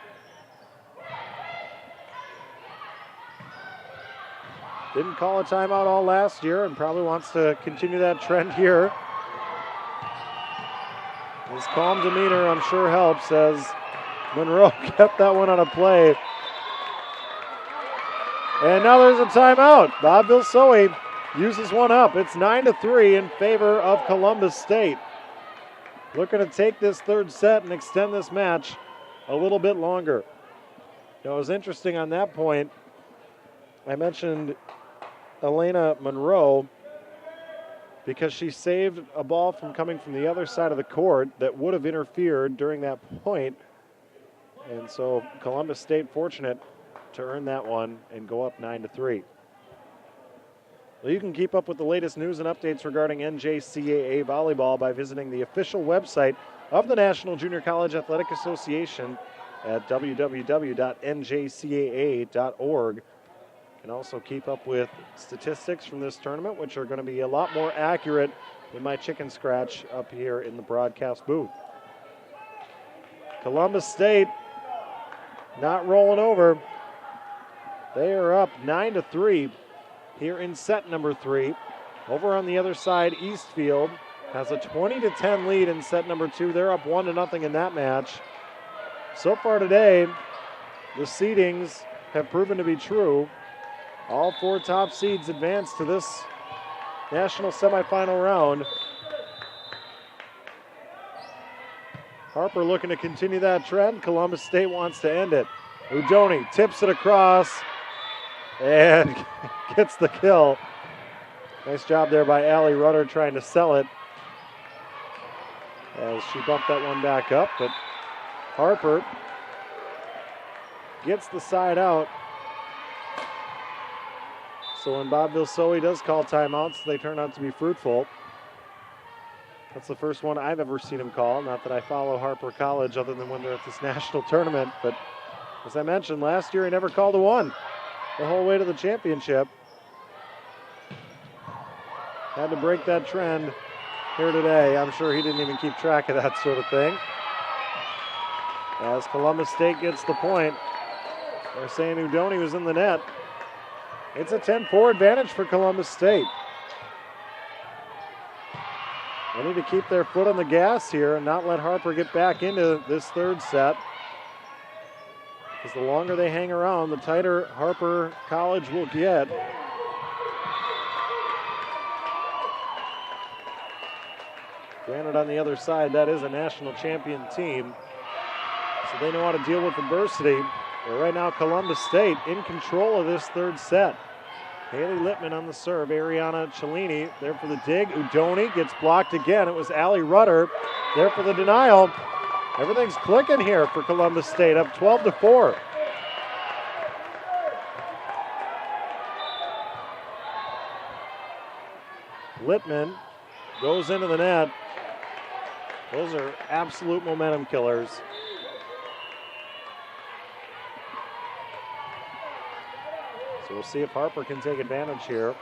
Speaker 1: Didn't call a timeout all last year and probably wants to continue that trend here. His calm demeanor, I'm sure, helps as Monroe kept that one on a play. And now there's a timeout. Bob Vilsoy uses one up. It's 9-3 in favor of Columbus State. Looking to take this third set and extend this match a little bit longer. Now, it was interesting on that point. I mentioned Elena Monroe because she saved a ball from coming from the other side of the court that would have interfered during that point. And so Columbus State fortunate to earn that one and go up 9-3. Well, you can keep up with the latest news and updates regarding NJCAA Volleyball by visiting the official website of the National Junior College Athletic Association at www.njcaa.org. You can also keep up with statistics from this tournament, which are going to be a lot more accurate than my chicken scratch up here in the broadcast booth. Columbus State not rolling over. They are up 9-3 here in set number 3. Over on the other side, Eastfield has a 20-10 lead in set number 2. They're up 1-0 in that match. So far today, the seedings have proven to be true. All 4 top seeds advance to this national semifinal round. Harper looking to continue that trend. Columbus State wants to end it. Udoni tips it across and gets the kill. Nice job there by Allie Rudder trying to sell it as she bumped that one back up, but Harper gets the side out. So when Bob Vilsoy does call timeouts, they turn out to be fruitful. That's the first one I've ever seen him call. Not that I follow Harper College other than when they're at this national tournament, but as I mentioned, last year he never called a one the whole way to the championship. Had to break that trend here today. I'm sure he didn't even keep track of that sort of thing. As Columbus State gets the point, they're saying Udoni was in the net. It's a 10-4 advantage for Columbus State. They need to keep their foot on the gas here and not let Harper get back into this third set. Because the longer they hang around, the tighter Harper College will get. Granted, on the other side, that is a national champion team, so they know how to deal with adversity. But right now, Columbus State in control of this third set. Haley Littman on the serve. Ariana Cellini there for the dig. Udoni gets blocked again. It was Allie Rudder there for the denial. Everything's clicking here for Columbus State, up 12-4. Littman goes into the net. Those are absolute momentum killers. So we'll see if Harper can take advantage here.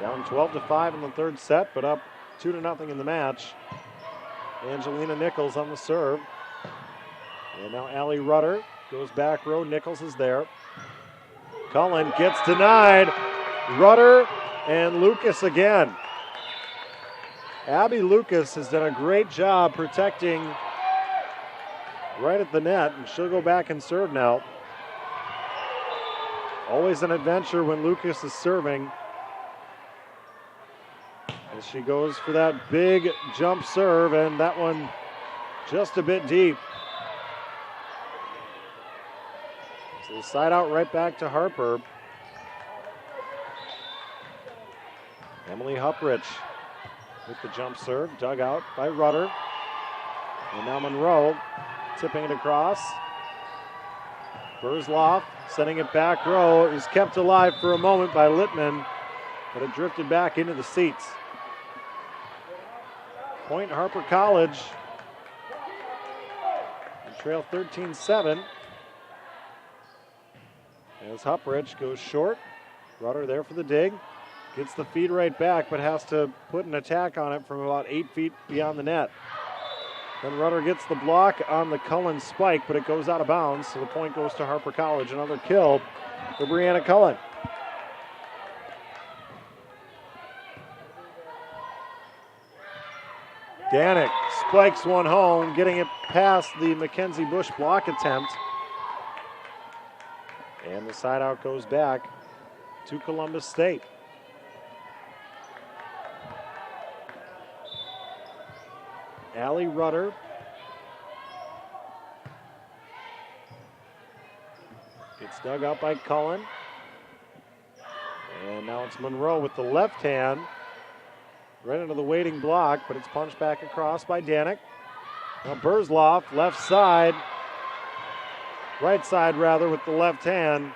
Speaker 1: Down 12-5 in the third set, but up 2-0 in the match. Angelina Nichols on the serve. And now Allie Rudder goes back row. Nichols is there. Cullen gets denied. Rudder and Lucas again. Abby Lucas has done a great job protecting right at the net, and she'll go back and serve now. Always an adventure when Lucas is serving. As she goes for that big jump serve, and that one just a bit deep. So the side out right back to Harper. Emily Hupprich with the jump serve, dug out by Rudder. And now Monroe tipping it across. Burzloff sending it back row. It was kept alive for a moment by Littman, but it drifted back into the seats. Point Harper College. And trail 13-7. As Hupprich goes short. Rudder there for the dig. Gets the feed right back, but has to put an attack on it from about 8 feet beyond the net. Then Rudder gets the block on the Cullen spike, but it goes out of bounds, so the point goes to Harper College. Another kill for Brianna Cullen. Danik spikes one home, getting it past the Mackenzie Bush block attempt. And the side out goes back to Columbus State. Allie Rudder gets dug up by Cullen. And now it's Monroe with the left hand. Right into the waiting block, but it's punched back across by Danik. Now Burzloff, left side. Right side, rather, with the left hand.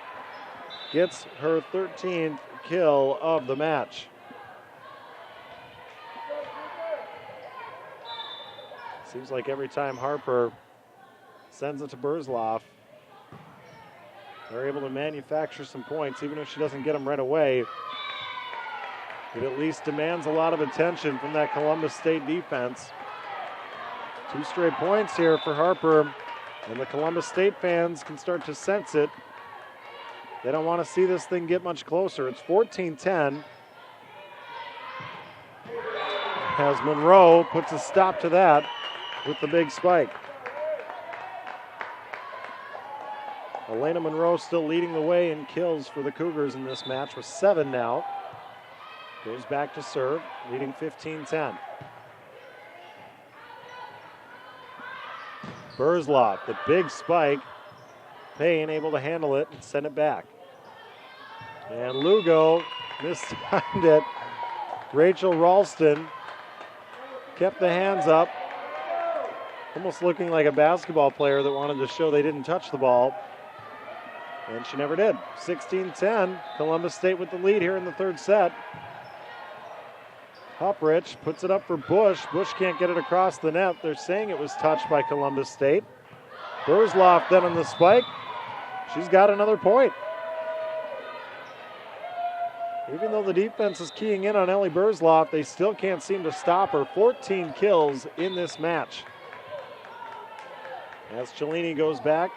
Speaker 1: Gets her 13th kill of the match. Seems like every time Harper sends it to Burzloff, they're able to manufacture some points, even if she doesn't get them right away. It at least demands a lot of attention from that Columbus State defense. 2 straight points here for Harper, and the Columbus State fans can start to sense it. They don't want to see this thing get much closer. It's 14-10. As Monroe puts a stop to that with the big spike. Elena Monroe still leading the way in kills for the Cougars in this match with 7 now. Goes back to serve, leading 15-10. Burzloff, the big spike. Payne able to handle it and send it back. And Lugo mistimed it. Rachel Ralston kept the hands up, almost looking like a basketball player that wanted to show they didn't touch the ball. And she never did. 16-10, Columbus State with the lead here in the third set. Huprich puts it up for Bush. Bush can't get it across the net. They're saying it was touched by Columbus State. Burzloff then on the spike. She's got another point. Even though the defense is keying in on Ellie Burzloff, they still can't seem to stop her. 14 kills in this match. As Cellini goes back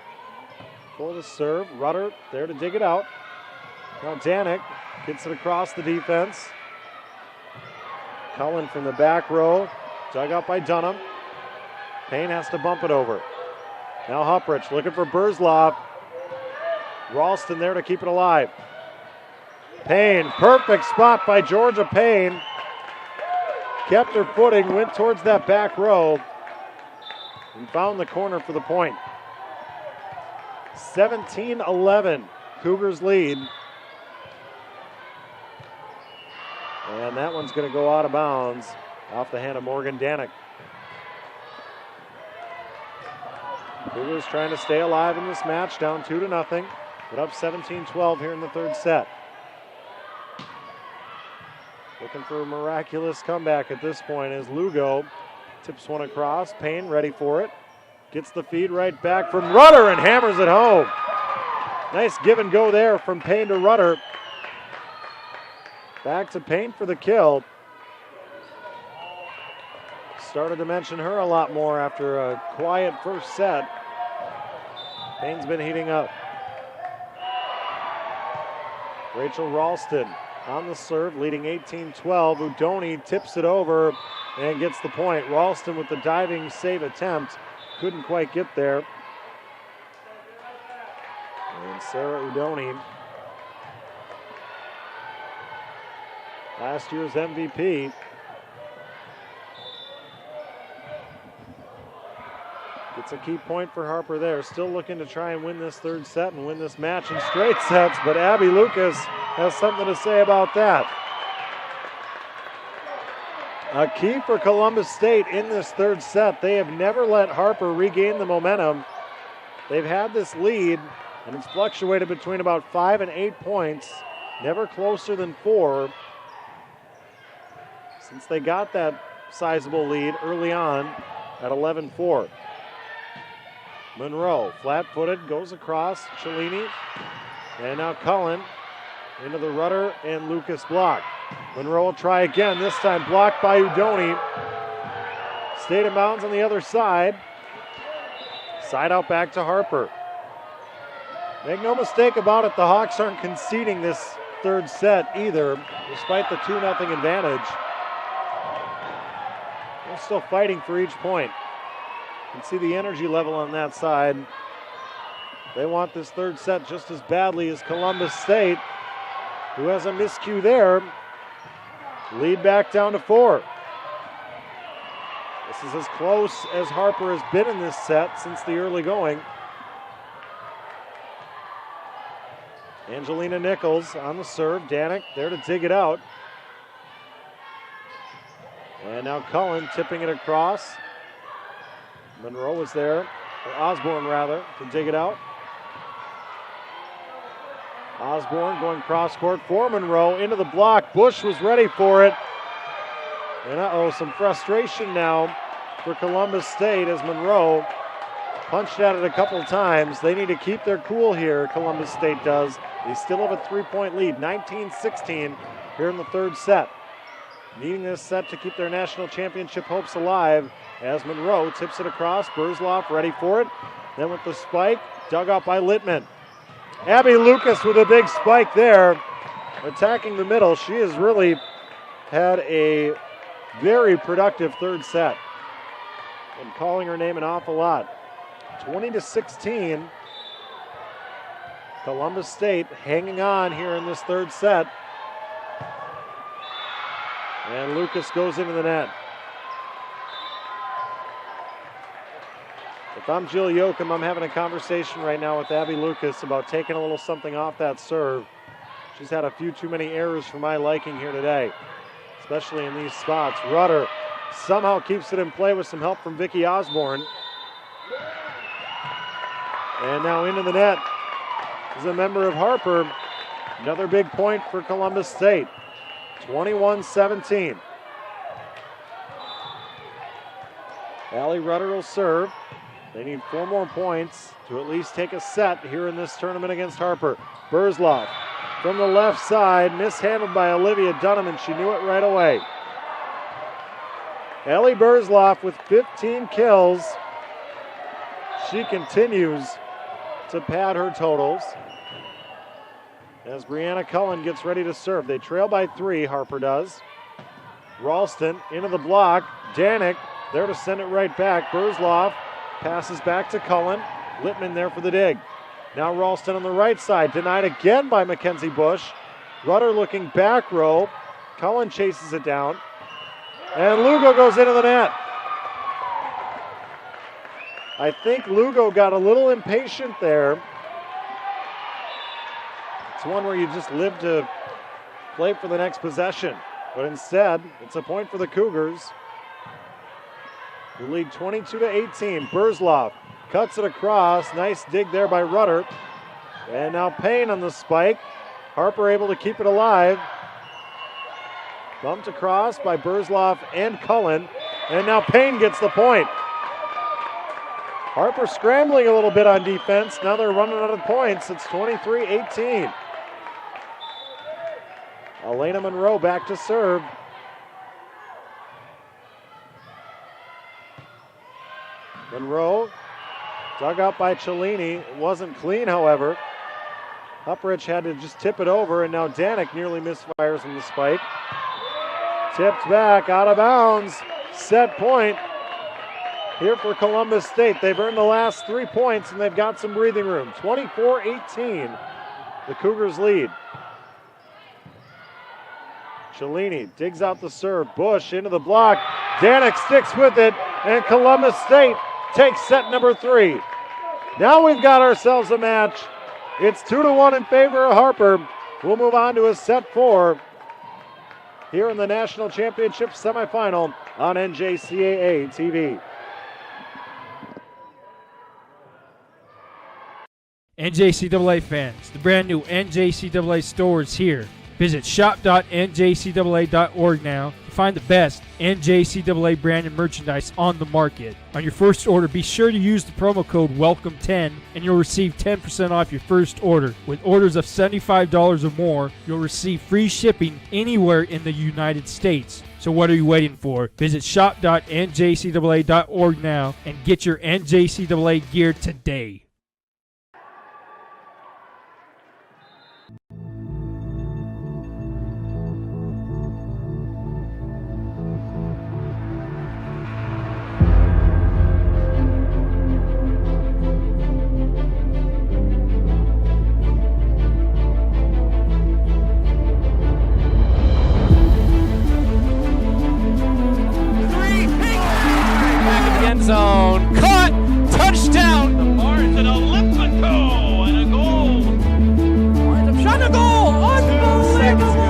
Speaker 1: for the serve. Rudder there to dig it out. Now Danik gets it across the defense. Cullen from the back row, dug up by Dunham. Payne has to bump it over. Now Huprich looking for Burzloff. Ralston there to keep it alive. Payne, perfect spot by Georgia Payne. Kept her footing, went towards that back row, and found the corner for the point. 17-11, Cougars lead. And that one's going to go out of bounds off the hand of Morgan Danik. Cougars trying to stay alive in this match, down 2-0, but up 17-12 here in the third set. Looking for a miraculous comeback at this point as Lugo tips one across. Payne ready for it. Gets the feed right back from Rudder and hammers it home. Nice give and go there from Payne to Rudder. Back to Payne for the kill. Started to mention her a lot more after a quiet first set. Payne's been heating up. Rachel Ralston on the serve, leading 18-12. Udoni tips it over and gets the point. Ralston with the diving save attempt. Couldn't quite get there. And Sarah Udoni, last year's MVP. It's a key point for Harper there. Still looking to try and win this third set and win this match in straight sets, but Abby Lucas has something to say about that. A key for Columbus State in this third set. They have never let Harper regain the momentum. They've had this lead, and it's fluctuated between about 5 and 8 points, never closer than 4. Since they got that sizable lead early on at 11-4. Monroe, flat-footed, goes across. Cellini, and now Cullen into the Rudder and Lucas block. Monroe will try again, this time blocked by Udoni. Stayed in bounds on the other side. Side out back to Harper. Make no mistake about it, the Hawks aren't conceding this third set either, despite the 2-0 advantage. They're still fighting for each point. You can see the energy level on that side. They want this third set just as badly as Columbus State, who has a miscue there. Lead back down to 4. This is as close as Harper has been in this set since the early going. Angelina Nichols on the serve. Danik there to dig it out. And now Cullen tipping it across. Monroe was there, or Osborne rather, to dig it out. Osborne going cross court for Monroe into the block. Bush was ready for it. And some frustration now for Columbus State as Monroe punched at it a couple times. They need to keep their cool here, Columbus State does. They still have a 3-point lead, 19-16 here in the third set. Needing this set to keep their national championship hopes alive as Monroe tips it across. Burzloff ready for it. Then with the spike, dug out by Littman. Abby Lucas with a big spike there, attacking the middle. She has really had a very productive third set and calling her name an awful lot. 20-16. Columbus State hanging on here in this third set. And Lucas goes into the net. If I'm Jill Yoakum, I'm having a conversation right now with Abby Lucas about taking a little something off that serve. She's had a few too many errors for my liking here today, especially in these spots. Rudder somehow keeps it in play with some help from Vicky Osborne. And now into the net is a member of Harper. Another big point for Columbus State. 21-17. Allie Rudder will serve. They need 4 more points to at least take a set here in this tournament against Harper. Burzloff from the left side, mishandled by Olivia Dunham, and she knew it right away. Allie Burzloff with 15 kills. She continues to pad her totals as Brianna Cullen gets ready to serve. They trail by 3, Harper does. Ralston into the block. Danik there to send it right back. Burzloff passes back to Cullen. Littman there for the dig. Now Ralston on the right side. Denied again by Mackenzie Bush. Rudder looking back row. Cullen chases it down. And Lugo goes into the net. I think Lugo got a little impatient there. It's one where you just live to play for the next possession. But instead, it's a point for the Cougars. The lead 22-18. Burzloff cuts it across. Nice dig there by Rudder. And now Payne on the spike. Harper able to keep it alive. Bumped across by Burzloff and Cullen. And now Payne gets the point. Harper scrambling a little bit on defense. Now they're running out of points. It's 23-18. Elena Monroe back to serve. Monroe dug out by Cellini. It wasn't clean, however. Upridge had to just tip it over, and now Danik nearly misfires on the spike. Tipped back, out of bounds. Set point here for Columbus State. They've earned the last 3 points, and they've got some breathing room. 24-18, the Cougars lead. Cellini digs out the serve. Bush into the block. Danik sticks with it, and Columbus State takes set number 3. Now we've got ourselves a match. It's 2-1 in favor of Harper. We'll move on to a set 4 here in the National Championship semifinal on NJCAA TV.
Speaker 6: NJCAA fans, the brand new NJCAA store is here. Visit shop.njcaa.org now Find the best NJCAA branded merchandise on the market. On your first order, be sure to use the promo code WELCOME10 and you'll receive 10% off your first order. With orders of $75 or more, you'll receive free shipping anywhere in the United States. So what are you waiting for? Visit shop.njcaa.org now and get your NJCAA gear today.
Speaker 2: End zone. Caught. Touchdown.
Speaker 4: The Martin Olympico and a goal.
Speaker 2: Winds up shot and a goal. Unbelievable.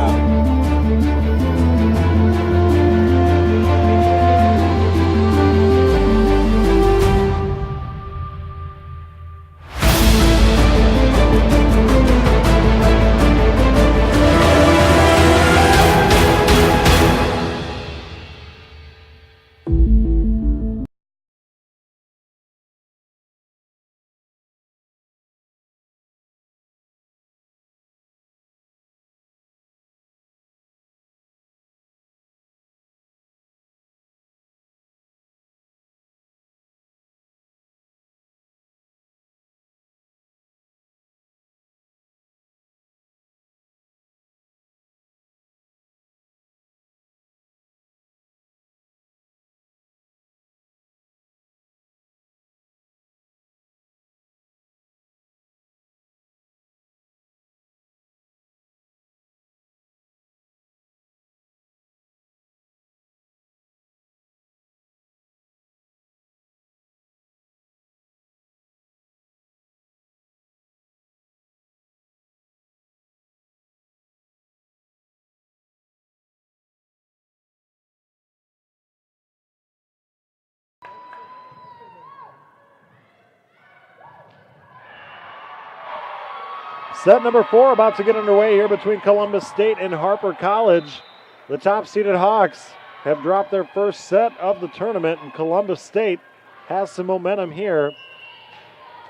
Speaker 1: Set number 4 about to get underway here between Columbus State and Harper College. The top-seeded Hawks have dropped their first set of the tournament, and Columbus State has some momentum here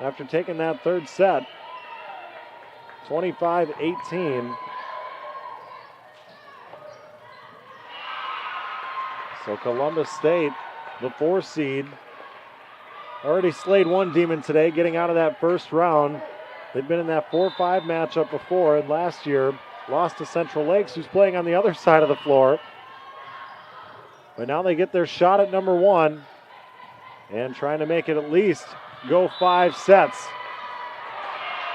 Speaker 1: after taking that third set. 25-18. So Columbus State, the 4 seed, already slayed one demon today, getting out of that first round. They've been in that 4-5 matchup before, and last year lost to Central Lakes, who's playing on the other side of the floor. But now they get their shot at number 1 and trying to make it at least go 5 sets.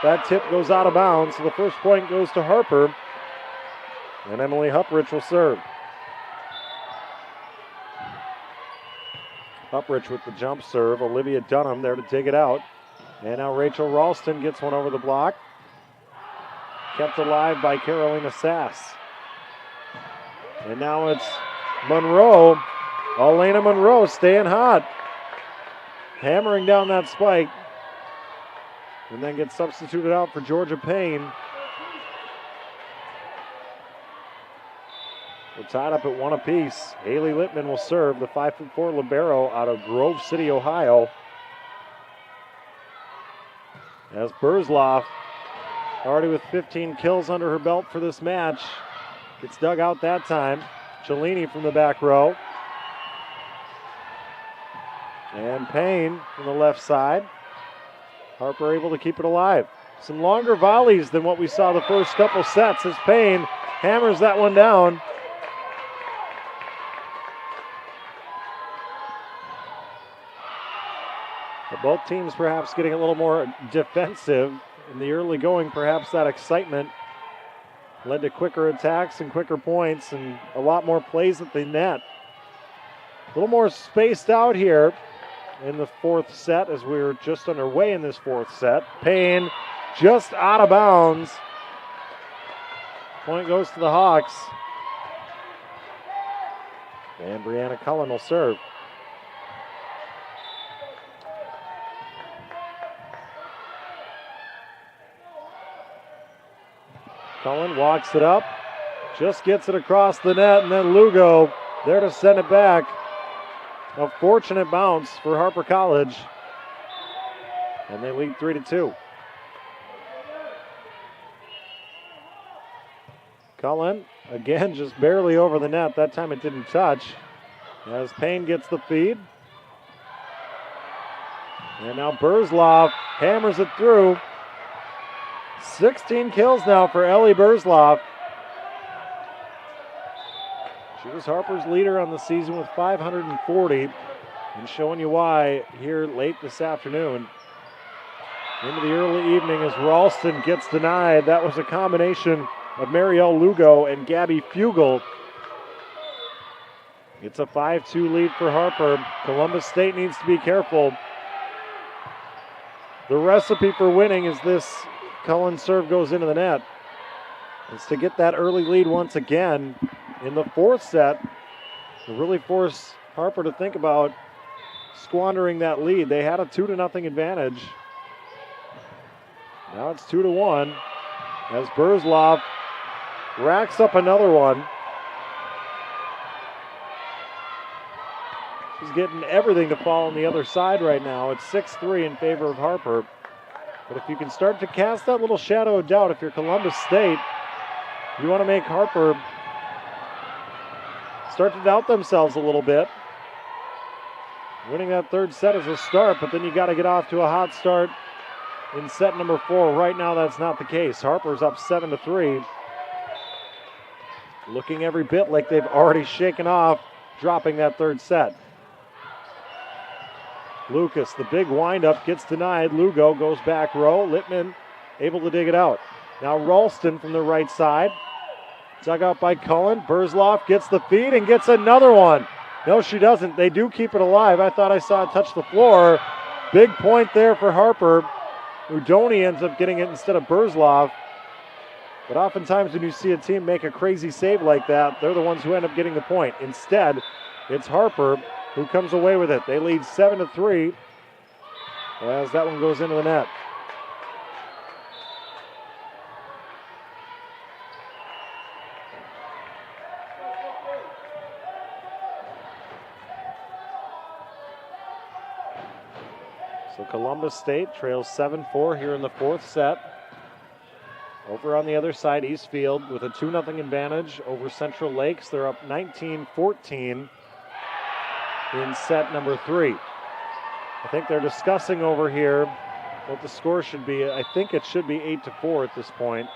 Speaker 1: That tip goes out of bounds, so the first point goes to Harper, and Emily Huprich will serve. Huprich with the jump serve. Olivia Dunham there to take it out. And now Rachel Ralston gets one over the block. Kept alive by Carolina Sass. And now it's Monroe. Elena Monroe staying hot. Hammering down that spike. And then gets substituted out for Georgia Payne. We're tied up at 1 apiece. Haley Littman will serve, the 5'4" libero out of Grove City, Ohio. As Burzloff, already with 15 kills under her belt for this match, gets dug out that time. Cellini from the back row. And Payne from the left side. Harper able to keep it alive. Some longer volleys than what we saw the first couple sets as Payne hammers that one down. But both teams perhaps getting a little more defensive in the early going. Perhaps that excitement led to quicker attacks and quicker points and a lot more plays at the net. A little more spaced out here in the 4th set as we're just underway in this 4th set. Payne just out of bounds. Point goes to the Hawks. And Brianna Cullen will serve. Cullen walks it up, just gets it across the net, and then Lugo there to send it back. A fortunate bounce for Harper College. And they lead 3-2. Cullen, again, just barely over the net. That time it didn't touch. As Payne gets the feed. And now Burzloff hammers it through. 16 kills now for Ellie Burzloff. She was Harper's leader on the season with 540. And showing you why here late this afternoon. Into the early evening as Ralston gets denied. That was a combination of Marielle Lugo and Gabby Fugel. It's a 5-2 lead for Harper. Columbus State needs to be careful. The recipe for winning is this Cullen serve goes into the net. It's to get that early lead once again in the fourth set to really force Harper to think about squandering that lead. They had a 2-0 advantage. Now it's 2-1 as Burzloff racks up another one. She's getting everything to fall on the other side right now. It's 6-3 in favor of Harper. But if you can start to cast that little shadow of doubt, if you're Columbus State, you want to make Harper start to doubt themselves a little bit. Winning that third set is a start, but then you got to get off to a hot start in set number 4. Right now, that's not the case. Harper's up 7-3. Looking every bit like they've already shaken off dropping that third set. Lucas, the big windup, gets denied. Lugo goes back row. Littman able to dig it out. Now Ralston from the right side. Dug out by Cullen. Burzloff gets the feed and gets another one. No, she doesn't. They do keep it alive. I thought I saw it touch the floor. Big point there for Harper. Udoni ends up getting it instead of Burzloff. But oftentimes when you see a team make a crazy save like that, they're the ones who end up getting the point. Instead, it's Harper who comes away with it. They lead 7-3 as that one goes into the net. So Columbus State trails 7-4 here in the fourth set. Over on the other side, Eastfield with a 2-0 advantage over Central Lakes. They're up 19-14 in set number 3. I think they're discussing over here what the score should be. I think it should be 8-4 at this point.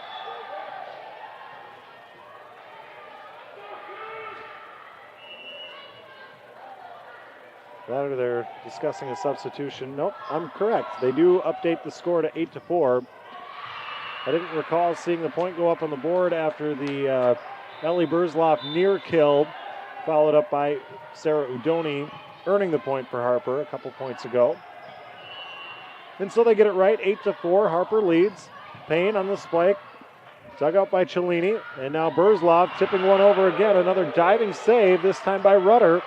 Speaker 1: That or they're discussing a substitution. Nope, I'm correct. They do update the score to 8-4. I didn't recall seeing the point go up on the board after the Ellie Burzloff near kill, followed up by Sarah Udoni, earning the point for Harper a couple points ago. And so they get it right, 8-4. Harper leads. Payne on the spike, dug out by Cellini, and now Burzloff tipping one over again. Another diving save, this time by Rudder.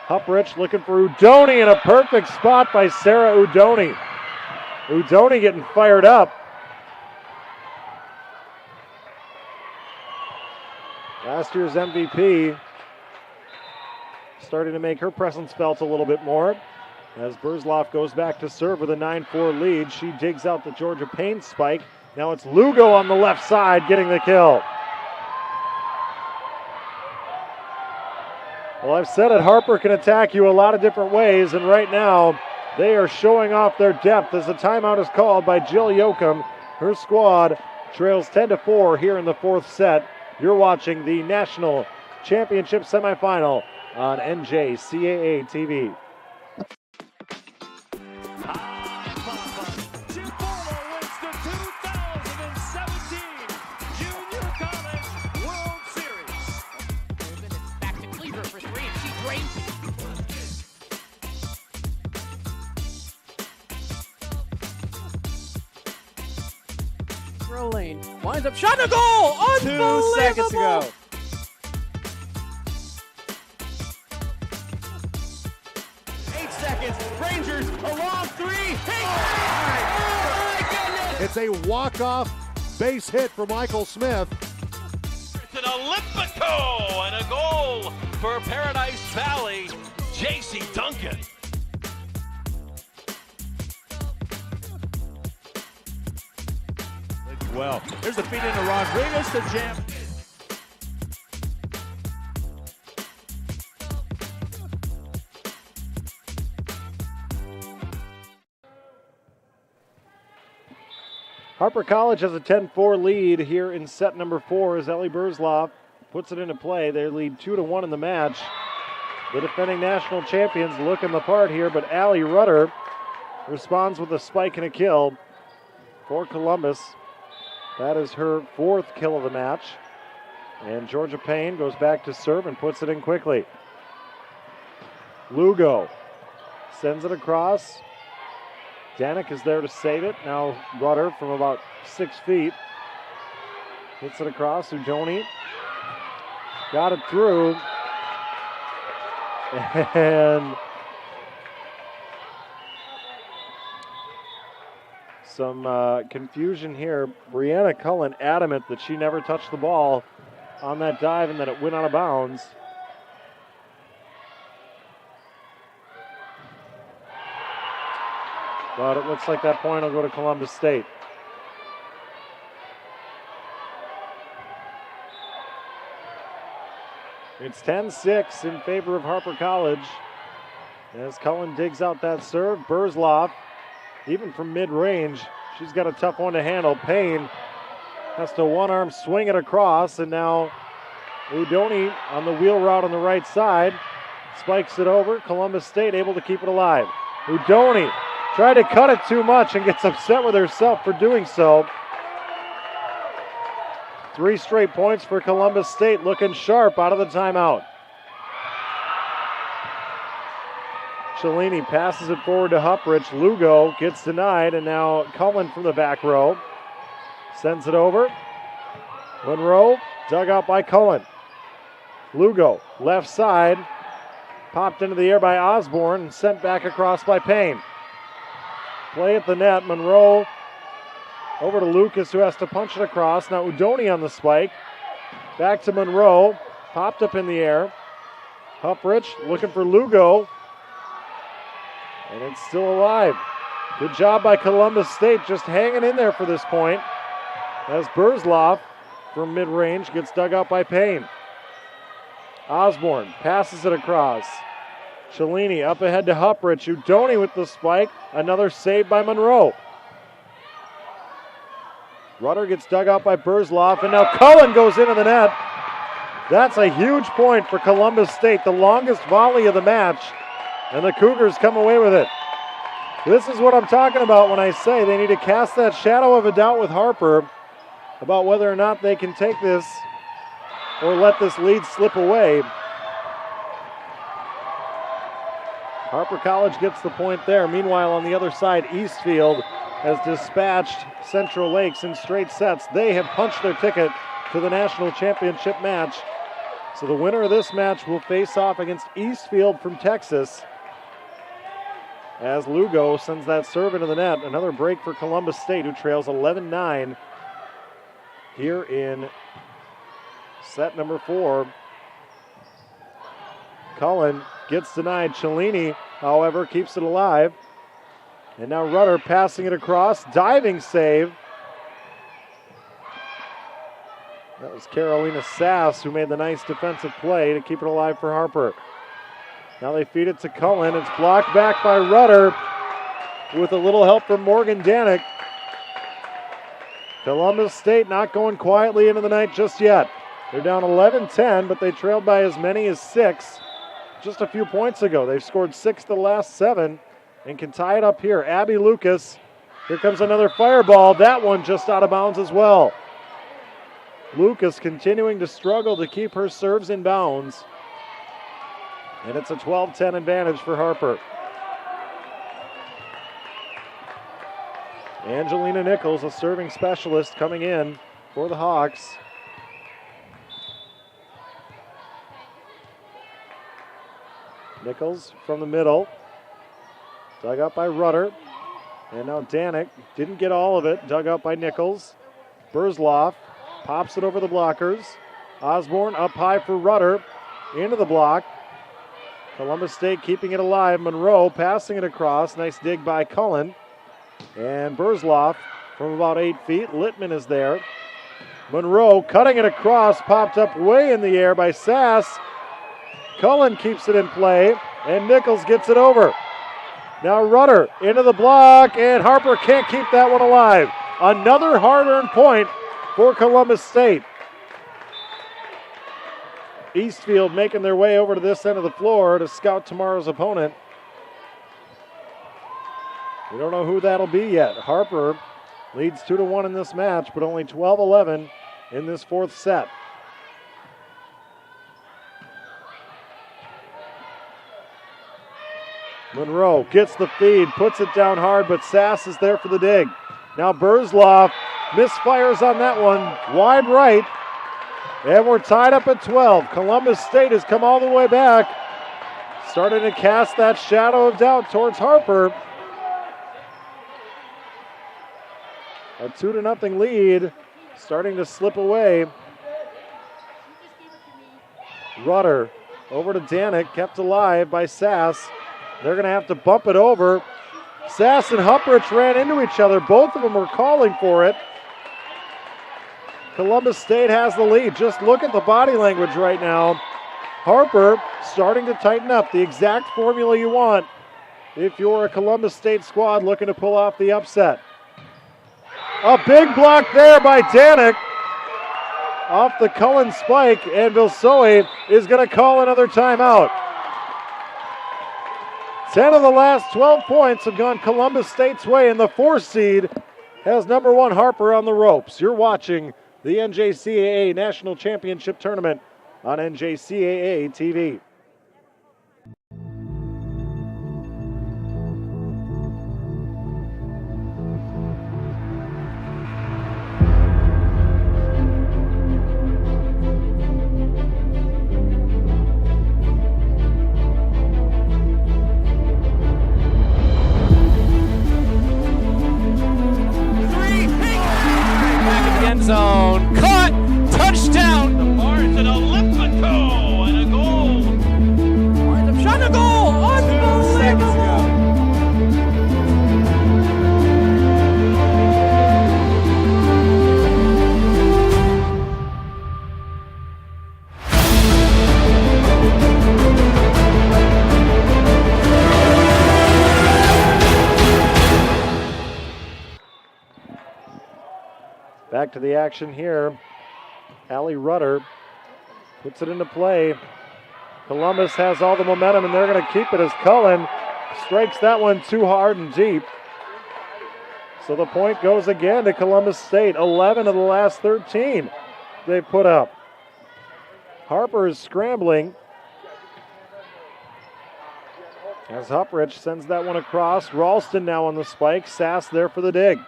Speaker 1: Huprich looking for Udoni, and a perfect spot by Sarah Udoni. Udoni getting fired up. Last year's MVP starting to make her presence felt a little bit more. As Burzloff goes back to serve with a 9-4 lead, she digs out the Georgia Payne spike. Now it's Lugo on the left side getting the kill. Well, I've said it, Harper can attack you a lot of different ways, and right now they are showing off their depth as a timeout is called by Jill Yoakum. Her squad trails 10-4 here in the fourth set. You're watching the National Championship semifinal on NJCAA TV.
Speaker 2: Lane winds up, shot, and a goal!
Speaker 5: 2 seconds to go. Rangers, a long three. Oh my goodness!
Speaker 3: It's a walk-off base hit for Michael Smith.
Speaker 4: It's an Olympico and a goal for Paradise Valley, J.C. Duncan.
Speaker 5: Well, there's the feed into Rodriguez to jam.
Speaker 1: Harper College has a 10-4 lead here in set number 4 as Ellie Burzloff puts it into play. They lead 2-1 in the match. The defending national champions looking the part here, but Allie Rutter responds with a spike and a kill for Columbus. That is her 4th kill of the match. And Georgia Payne goes back to serve and puts it in quickly. Lugo sends it across. Danik is there to save it. Now Rutter from about 6 feet hits it across. Udoni got it through. And some confusion here. Brianna Cullen adamant that she never touched the ball on that dive and that it went out of bounds. But it looks like that point will go to Columbus State. It's 10-6 in favor of Harper College. As Cullen digs out that serve, Burzloff, even from mid-range, she's got a tough one to handle. Payne has to one-arm swing it across, and now Udoni on the wheel route on the right side spikes it over. Columbus State able to keep it alive. Udoni tried to cut it too much and gets upset with herself for doing so. 3 straight points for Columbus State, looking sharp out of the timeout. Cellini passes it forward to Huprich. Lugo gets denied, and now Cullen from the back row sends it over. Monroe dug out by Cullen. Lugo, left side, popped into the air by Osborne and sent back across by Payne. Play at the net. Monroe over to Lucas, who has to punch it across. Now Udoni on the spike. Back to Monroe. Popped up in the air. Huprich looking for Lugo. And it's still alive. Good job by Columbus State just hanging in there for this point. As Burzloff from mid-range gets dug out by Payne. Osborne passes it across. Cellini up ahead to Huprich. Udoni with the spike. Another save by Monroe. Rutter gets dug out by Burzloff, and now Cullen goes into the net. That's a huge point for Columbus State, the longest volley of the match, and the Cougars come away with it. This is what I'm talking about when I say they need to cast that shadow of a doubt with Harper about whether or not they can take this or let this lead slip away. Harper College gets the point there. Meanwhile, on the other side, Eastfield has dispatched Central Lakes in straight sets. They have punched their ticket to the national championship match. So the winner of this match will face off against Eastfield from Texas as Lugo sends that serve into the net. Another break for Columbus State, who trails 11-9 here in set number 4. Cullen gets denied. Cellini, however, keeps it alive. And now Rutter passing it across. Diving save. That was Carolina Sass who made the nice defensive play to keep it alive for Harper. Now they feed it to Cullen. It's blocked back by Rutter with a little help from Morgan Danik. Columbus State not going quietly into the night just yet. They're down 11-10, but they trailed by as many as 6 just a few points ago. They've scored 6 the last 7 and can tie it up here. Abby Lucas, here comes another fireball. That one just out of bounds as well. Lucas continuing to struggle to keep her serves in bounds. And it's a 12-10 advantage for Harper. Angelina Nichols, a serving specialist, coming in for the Hawks. Nichols from the middle. Dug up by Rutter. And now Danik didn't get all of it. Dug up by Nichols. Burzloff pops it over the blockers. Osborne up high for Rutter. into the block. Columbus State keeping it alive. Monroe passing it across. Nice dig by Cullen. And Burzloff from about 8 feet. Littman is there. Monroe cutting it across. Popped up way in the air by Sass. Cullen keeps it in play. And Nichols gets it over. Now Rudder into the block. And Harper can't keep that one alive. Another hard-earned point for Columbus State. Eastfield making their way over to this end of the floor to scout tomorrow's opponent. We don't know who that'll be yet. Harper leads 2-1 in this match, but only 12-11 in this fourth set. Monroe gets the feed, puts it down hard, but Sass is there for the dig. Now Burzloff misfires on that one, wide right. And we're tied up at 12. Columbus State has come all the way back, starting to cast that shadow of doubt towards Harper. A 2-0 lead starting to slip away. Rudder over to Danik, kept alive by Sass. They're going to have to bump it over. Sass and Huprich ran into each other. Both of them were calling for it. Columbus State has the lead. Just look at the body language right now. Harper starting to tighten up. The exact formula you want if you're a Columbus State squad looking to pull off the upset. A big block there by Danik off the Cullen spike, and Vilsoe is going to call another timeout. 10 of the last 12 points have gone Columbus State's way, and the 4th seed has number 1 Harper on the ropes. You're watching the NJCAA National Championship Tournament on NJCAA TV.
Speaker 2: End zone. Caught. Touchdown.
Speaker 4: The margin, Olympico, and a goal.
Speaker 2: Winds up shot and a goal. Unbelievable.
Speaker 1: Back to the action here. Allie Rudder puts it into play. Columbus has all the momentum, and they're going to keep it as Cullen strikes that one too hard and deep. So the point goes again to Columbus State. 11 of the last 13 they've put up. Harper is scrambling as Huprich sends that one across. Ralston now on the spike. Sass there for the dig.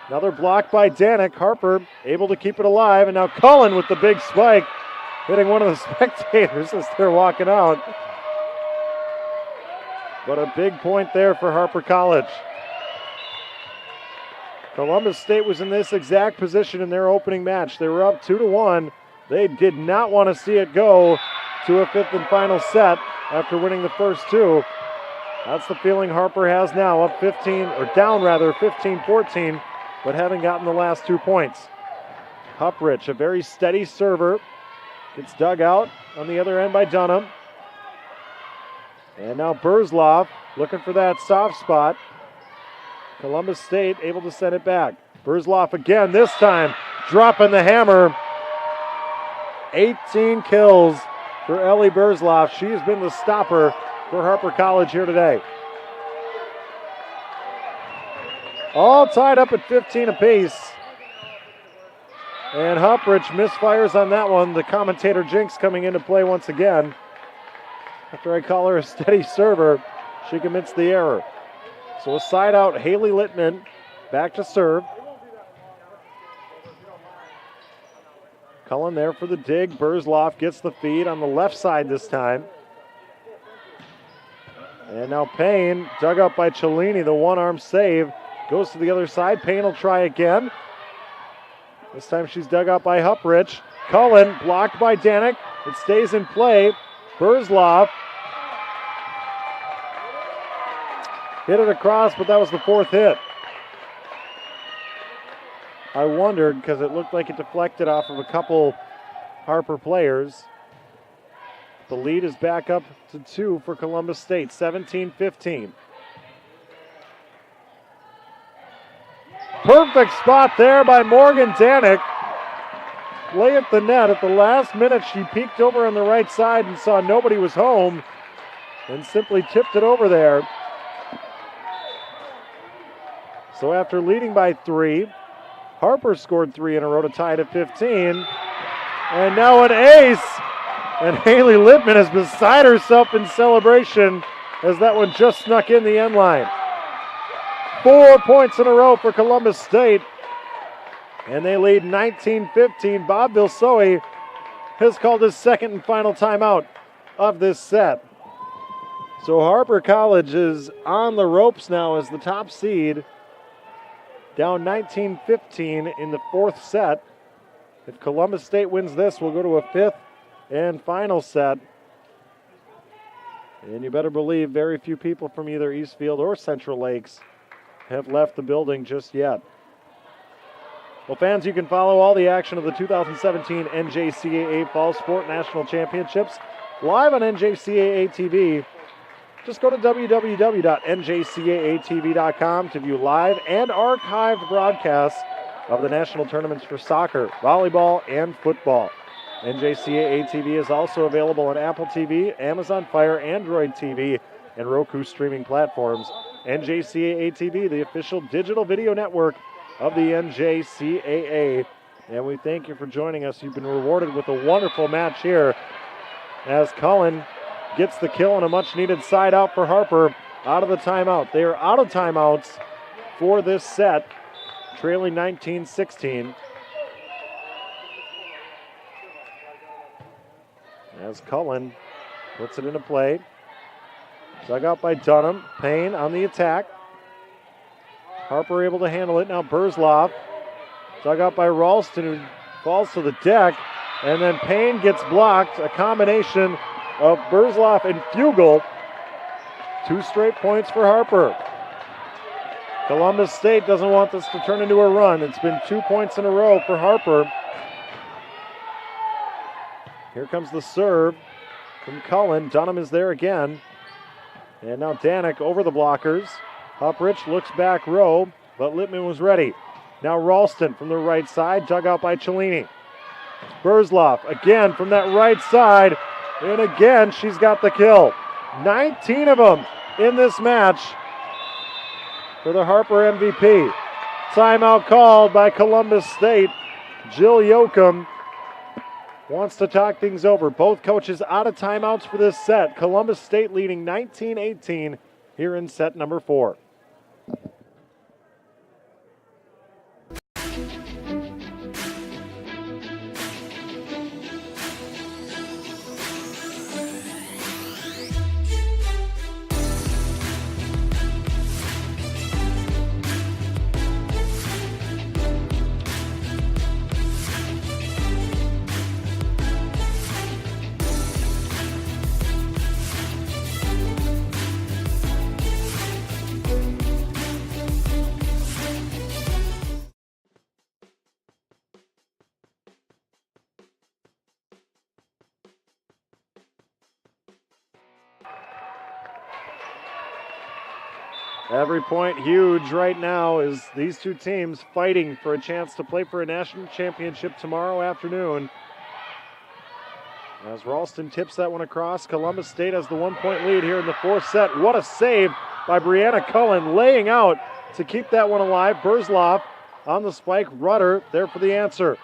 Speaker 1: Another block by Danik. Harper able to keep it alive, and now Cullen with the big spike, hitting one of the spectators as they're walking out. But a big point there for Harper College. Columbus State was in this exact position in their opening match. They were up 2-1. They did not want to see it go to a 5th and final set after winning the first 2. That's the feeling Harper has now, up 15, or down rather, 15-14. But having gotten the last 2 points. Huprich, a very steady server, gets dug out on the other end by Dunham. And now Burzloff looking for that soft spot. Columbus State able to send it back. Burzloff again, this time dropping the hammer. 18 kills for Ellie Burzloff. She has been the stopper for Harper College here today. All tied up at 15 apiece. And Huprich misfires on that one. The commentator jinx coming into play once again. After I call her a steady server, she commits the error. So a side out, Haley Littman back to serve. Cullen there for the dig. Burzloff gets the feed on the left side this time. And now Payne, dug up by Cellini, the one-arm save. Goes to the other side. Payne will try again. This time she's dug out by Huprich. Cullen blocked by Danik. It stays in play. Burzloff hit it across, but that was the fourth hit. I wondered because it looked like it deflected off of a couple Harper players. The lead is back up to 2 for Columbus State, 17-15. Perfect spot there by Morgan Danik. Play at the net. At the last minute, she peeked over on the right side and saw nobody was home and simply tipped it over there. So after leading by 3, Harper scored 3 in a row to tie it at 15. And now an ace. And Haley Lippman is beside herself in celebration as that one just snuck in the end line. 4 points in a row for Columbus State. And they lead 19-15. Bob Vilsoe has called his second and final timeout of this set. So Harper College is on the ropes now as the top seed. Down 19-15 in the fourth set. If Columbus State wins this, we'll go to a fifth and final set. And you better believe very few people from either Eastfield or Central Lakes have left the building just yet. Well, fans, you can follow all the action of the 2017 NJCAA Fall Sport National Championships live on NJCAA TV. Just go to www.njcaatv.com to view live and archived broadcasts of the national tournaments for soccer, volleyball, and football. NJCAA TV is also available on Apple TV, Amazon Fire, Android TV, and Roku streaming platforms. NJCAA TV, the official digital video network of the NJCAA. And we thank you for joining us. You've been rewarded with a wonderful match here as Cullen gets the kill and a much-needed side out for Harper out of the timeout. They are out of timeouts for this set, trailing 19-16. As Cullen puts it into play. Dug out by Dunham. Payne on the attack. Harper able to handle it. Now Burzloff. Dug out by Ralston, who falls to the deck. And then Payne gets blocked. A combination of Burzloff and Fugel. 2 straight points for Harper. Columbus State doesn't want this to turn into a run. It's been 2 points in a row for Harper. Here comes the serve from Cullen. Dunham is there again. And now Danik over the blockers. Huprich looks back row, but Lippman was ready. Now Ralston from the right side, dug out by Cellini. Burzloff again from that right side. And again, she's got the kill. 19 of them in this match for the Harper MVP. Timeout called by Columbus State. Jill Yoakum wants to talk things over. Both coaches out of timeouts for this set. Columbus State leading 19-18 here in set number 4. Every point huge right now as these two teams fighting for a chance to play for a national championship tomorrow afternoon. As Ralston tips that one across, Columbus State has the 1-point lead here in the fourth set. What a save by Brianna Cullen, laying out to keep that one alive. Burzloff on the spike, Rudder there for the answer.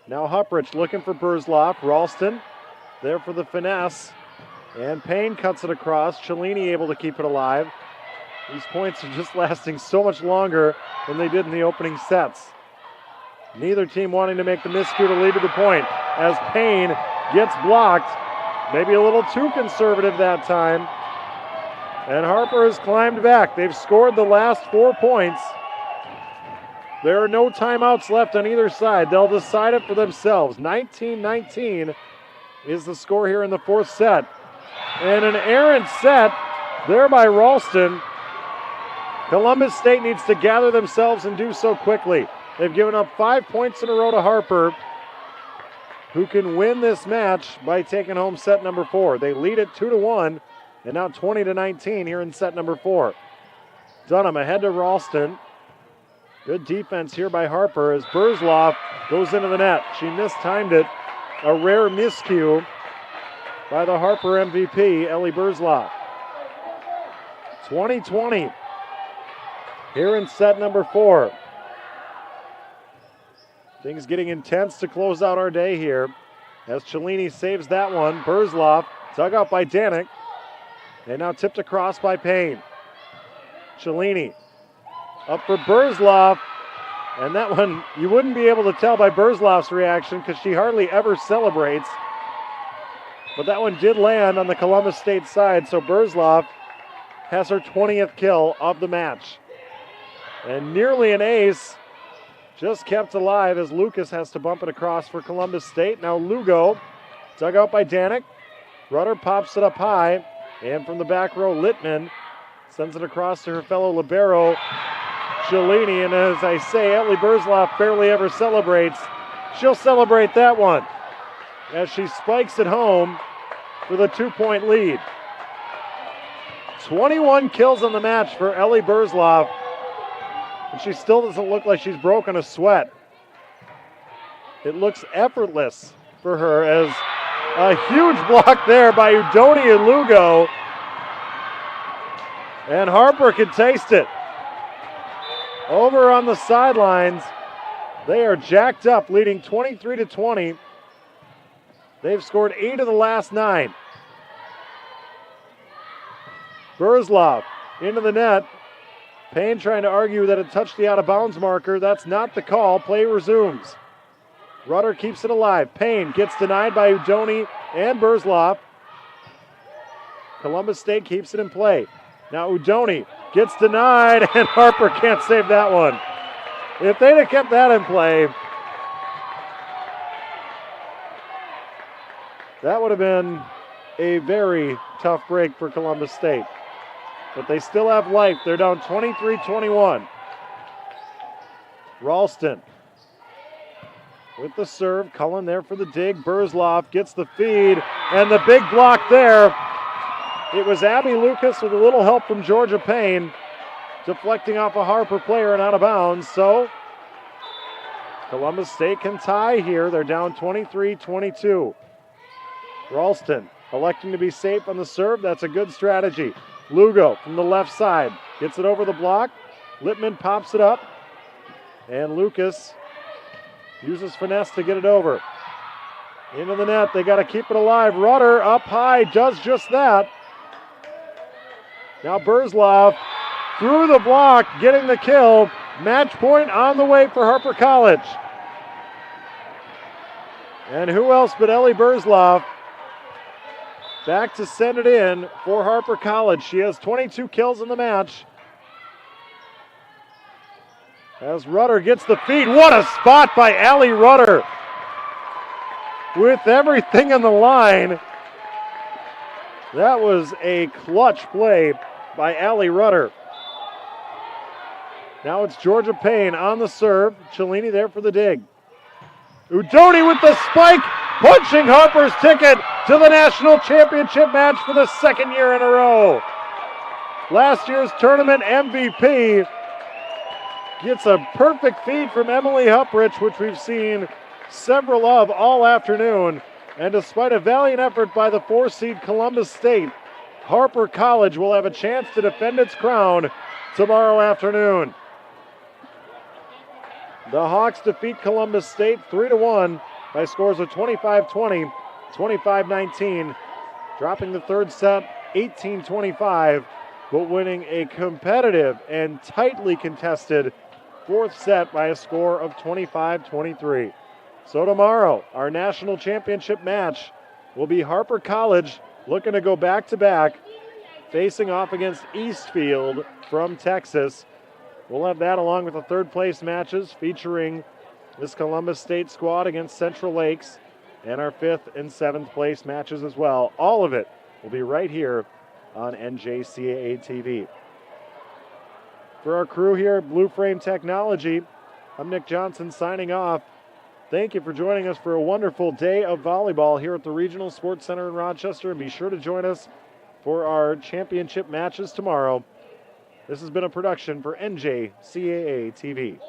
Speaker 1: Now Huprich looking for Burzloff. Ralston there for the finesse. And Payne cuts it across. Cellini able to keep it alive. These points are just lasting so much longer than they did in the opening sets. Neither team wanting to make the miscue to lead to the point as Payne gets blocked. Maybe a little too conservative that time. And Harper has climbed back. They've scored the last 4 points. There are no timeouts left on either side. They'll decide it for themselves. 19-19 is the score here in the fourth set. And an errant set there by Ralston. Columbus State needs to gather themselves and do so quickly. They've given up 5 points in a row to Harper, who can win this match by taking home set number 4. They lead it 2-1, and now 20-19 here in set number 4. Dunham ahead to Ralston. Good defense here by Harper as Burzloff goes into the net. She mistimed it. A rare miscue by the Harper MVP, Ellie Burzloff. 20-20 here in set number 4. Things getting intense to close out our day here as Cellini saves that one. Burzloff dug out by Danik. And now tipped across by Payne. Cellini up for Burzloff. And that one, you wouldn't be able to tell by Burzloff's reaction because she hardly ever celebrates. But that one did land on the Columbus State side, so Burzloff has her 20th kill of the match. And nearly an ace, just kept alive as Lucas has to bump it across for Columbus State. Now Lugo, dug out by Danik. Rudder pops it up high, and from the back row, Littman sends it across to her fellow libero, Cellini. And as I say, Ellie Burzloff barely ever celebrates. She'll celebrate that one as she spikes it home for the 2-point lead. 21 kills on the match for Ellie Burzloff, and she still doesn't look like she's broken a sweat. It looks effortless for her as a huge block there by Udoni and Lugo. And Harper can taste it. Over on the sidelines, they are jacked up, leading 23-20. They've scored 8 of the last 9. Burzloff into the net. Payne trying to argue that it touched the out-of-bounds marker. That's not the call. Play resumes. Rudder keeps it alive. Payne gets denied by Udoni and Burzloff. Columbus State keeps it in play. Now Udoni gets denied, and Harper can't save that one. If they'd have kept that in play, that would have been a very tough break for Columbus State. But they still have life. They're down 23-21. Ralston with the serve. Cullen there for the dig. Burzloff gets the feed, and the big block there. It was Abby Lucas with a little help from Georgia Payne, deflecting off a Harper player and out of bounds. So Columbus State can tie here. They're down 23-22. Ralston electing to be safe on the serve. That's a good strategy. Lugo from the left side gets it over the block. Littman pops it up, and Lucas uses finesse to get it over. Into the net, they got to keep it alive. Rudder up high, does just that. Now Burzloff through the block, getting the kill. Match point on the way for Harper College. And who else but Ellie Burzloff back to send it in for Harper College. She has 22 kills in the match. As Rudder gets the feed. What a spot by Allie Rudder. With everything on the line. That was a clutch play by Allie Rudder. Now it's Georgia Payne on the serve. Cellini there for the dig. Udoni with the spike, punching Harper's ticket to the national championship match for the second year in a row. Last year's tournament MVP gets a perfect feed from Emily Huprich, which we've seen several of all afternoon. And despite a valiant effort by the 4-seed Columbus State, Harper College will have a chance to defend its crown tomorrow afternoon. The Hawks defeat Columbus State 3-1 by scores of 25-20, 25-19, dropping the third set 18-25, but winning a competitive and tightly contested fourth set by a score of 25-23. So tomorrow, our national championship match will be Harper College looking to go back-to-back, facing off against Eastfield from Texas. We'll have that along with the third place matches featuring this Columbus State squad against Central Lakes and our 5th and 7th place matches as well. All of it will be right here on NJCAA TV. For our crew here at Blue Frame Technology, I'm Nick Johnson signing off. Thank you for joining us for a wonderful day of volleyball here at the Regional Sports Center in Rochester, and be sure to join us for our championship matches tomorrow. This has been a production for NJCAA TV.